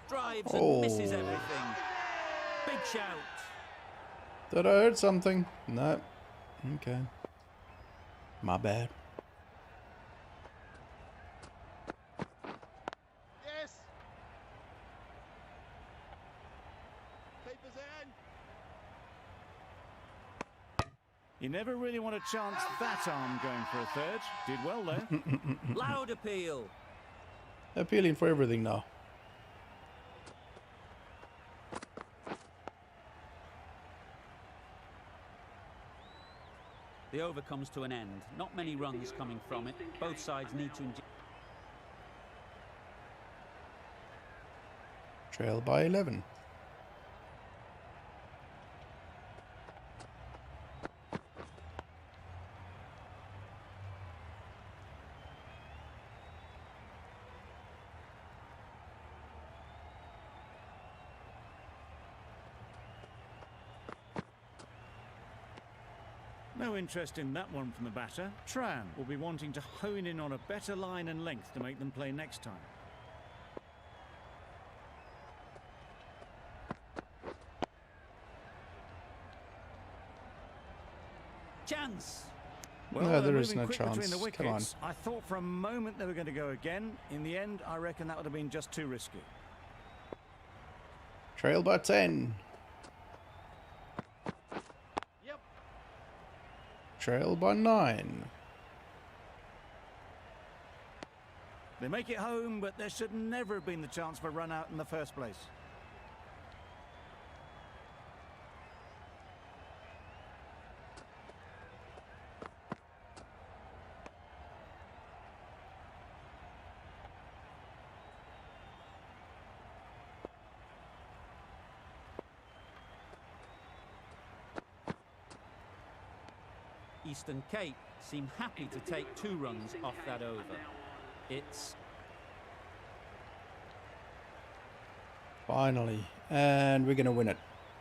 Drives and misses Oh. everything. Big shout. Did I heard something? No. Okay. My bad. Yes. Keepers in. You never really want to chance that arm going for a third. Did well there. Loud appeal. Appealing for everything now. The over comes to an end. Not many runs coming from it. Both sides need to inject. Trail by 11. No interest in that one from the batter. Tran will be wanting to hone in on a better line and length to make them play next time. chance. Well, No, they're there is moving no quick between the chance. Come on. wickets. I thought for a moment they were going to go again. In the end, I reckon that would have been just too risky. Trail by 10. Yep. Trail by 9. They make it home, but there should never have been the chance for a run out in the first place. Eastern Cape seem happy to take 2 runs off that over. It's Finally. And we're going to win it.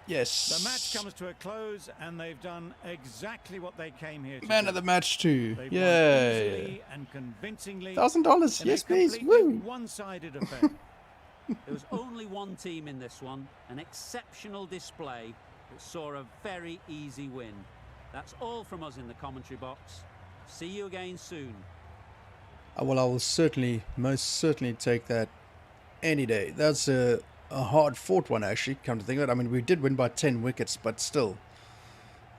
Yes. The match comes to a close, and they've done exactly what they came here to Man do. of the match too. They've won Yay. easily and convincingly. $1,000. in Yes, a please. completely Woo. one-sided affair. There was only one team in this one, an exceptional display that saw a very easy win. That's all from us in the commentary box. See you again soon. Well, I will certainly, most certainly take that any day. That's a hard-fought one, actually, come to think of it. I mean, we did win by 10 wickets, but still.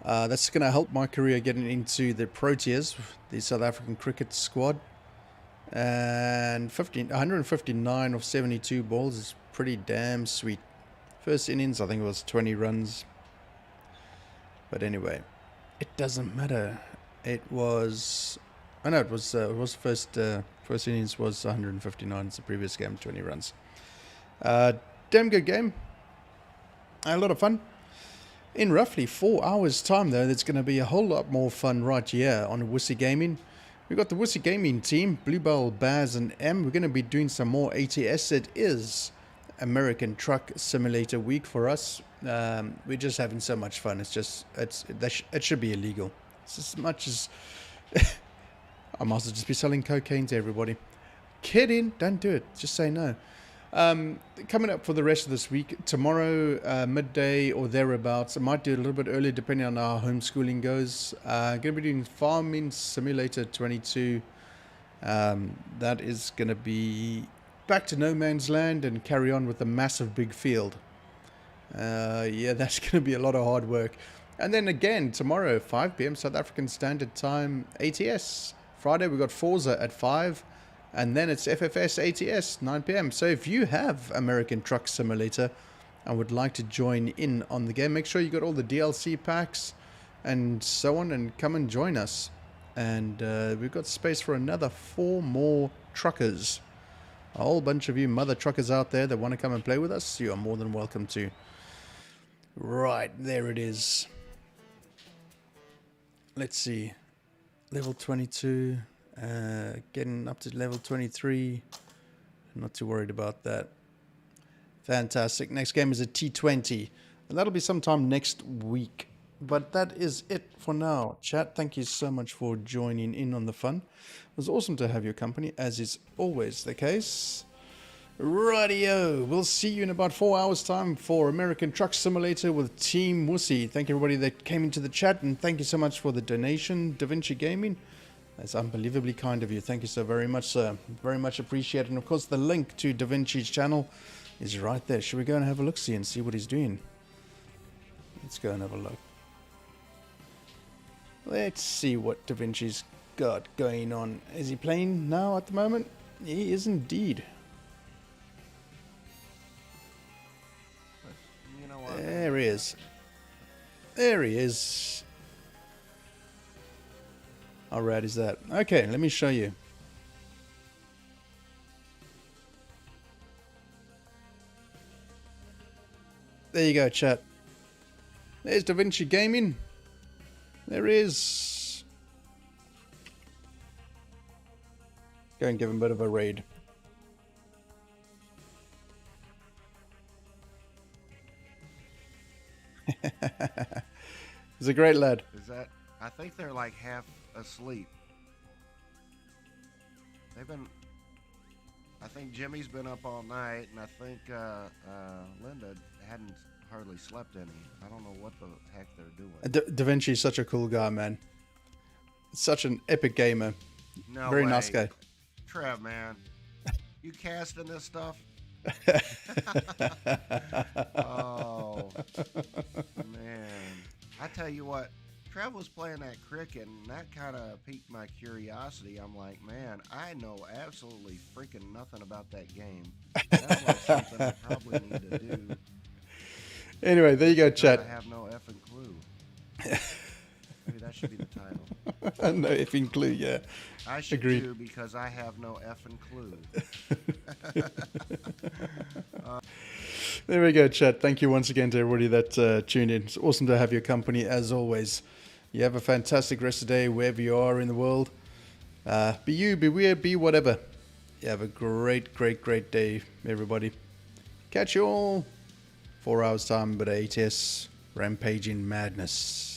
That's going to help my career getting into the Proteas, the South African cricket squad. And 159 of 72 balls is pretty damn sweet. First innings, I think it was 20 runs. But anyway, it doesn't matter. It was... I know it was first innings was 159. It's the previous game, 20 runs. Damn good game. A lot of fun. In roughly 4 hours' time, though, there's going to be a whole lot more fun right here on Wussy Gaming. We've got the Wussy Gaming team, Bluebell, Baz, and M. We're going to be doing some more ATS. It is American Truck Simulator Week for us. We're just having so much fun. It should be illegal. It's as much as... I might as well just be selling cocaine to everybody. Kidding, don't do it. Just say no. Coming up for the rest of this week, tomorrow, midday or thereabouts. I might do it a little bit earlier depending on how homeschooling goes. Going to be doing Farming Simulator 22. That is going to be back to no man's land and carry on with the massive big field. Yeah, that's going to be a lot of hard work. And then again, tomorrow, 5 p.m. South African Standard Time, ATS. Friday, we've got Forza at 5. And then it's FFS ATS, 9 p.m. So if you have American Truck Simulator and would like to join in on the game, make sure you got all the DLC packs and so on, and come and join us. And we've got space for another 4 more truckers. A whole bunch of you mother truckers out there that want to come and play with us, you are more than welcome to. Right, there it is. Let's see. Level 22. Getting up to level 23. Not too worried about that. Fantastic. Next game is a T20. And that'll be sometime next week. But that is it for now. Chat, thank you so much for joining in on the fun. It was awesome to have your company, as is always the case. Rightio. We'll see you in about 4 hours' time for American Truck Simulator with Team Wussy. Thank you, everybody that came into the chat. And thank you so much for the donation, DaVinci Gaming. That's unbelievably kind of you. Thank you so very much, sir. Very much appreciated. And of course, the link to DaVinci's channel is right there. Should we go and have a look-see and see what he's doing? Let's go and have a look. Let's see what DaVinci's got going on. Is he playing now at the moment? He is indeed. You know what? There he is. There he is. How rad is that? Okay, let me show you. There you go, chat. There's DaVinci Gaming. There he is. Go and give him a bit of a raid. He's a great lad. Is that? I think they're like half asleep. They've been. I think Jimmy's been up all night, and I think Linda hadn't hardly slept any. I don't know what the heck they're doing. DaVinci's such a cool guy, man. such an epic gamer. No Very way. nice guy. Trev, man. You casting this stuff? Oh, man. I tell you what, Trev was playing that cricket, and that kind of piqued my curiosity. I'm like, man, I know absolutely freaking nothing about that game. That was something I probably need to do. Anyway, there you go, chat. I have no effing clue. Maybe that should be the title. No effing clue, yeah. I should Agreed. do because I have no effing clue. There we go, chat. Thank you once again to everybody that tuned in. It's awesome to have your company as always. You have a fantastic rest of the day wherever you are in the world. Be you, be weird, be whatever. You have a great, great, great day, everybody. Catch you all 4 hours time, but ATS Rampaging Madness.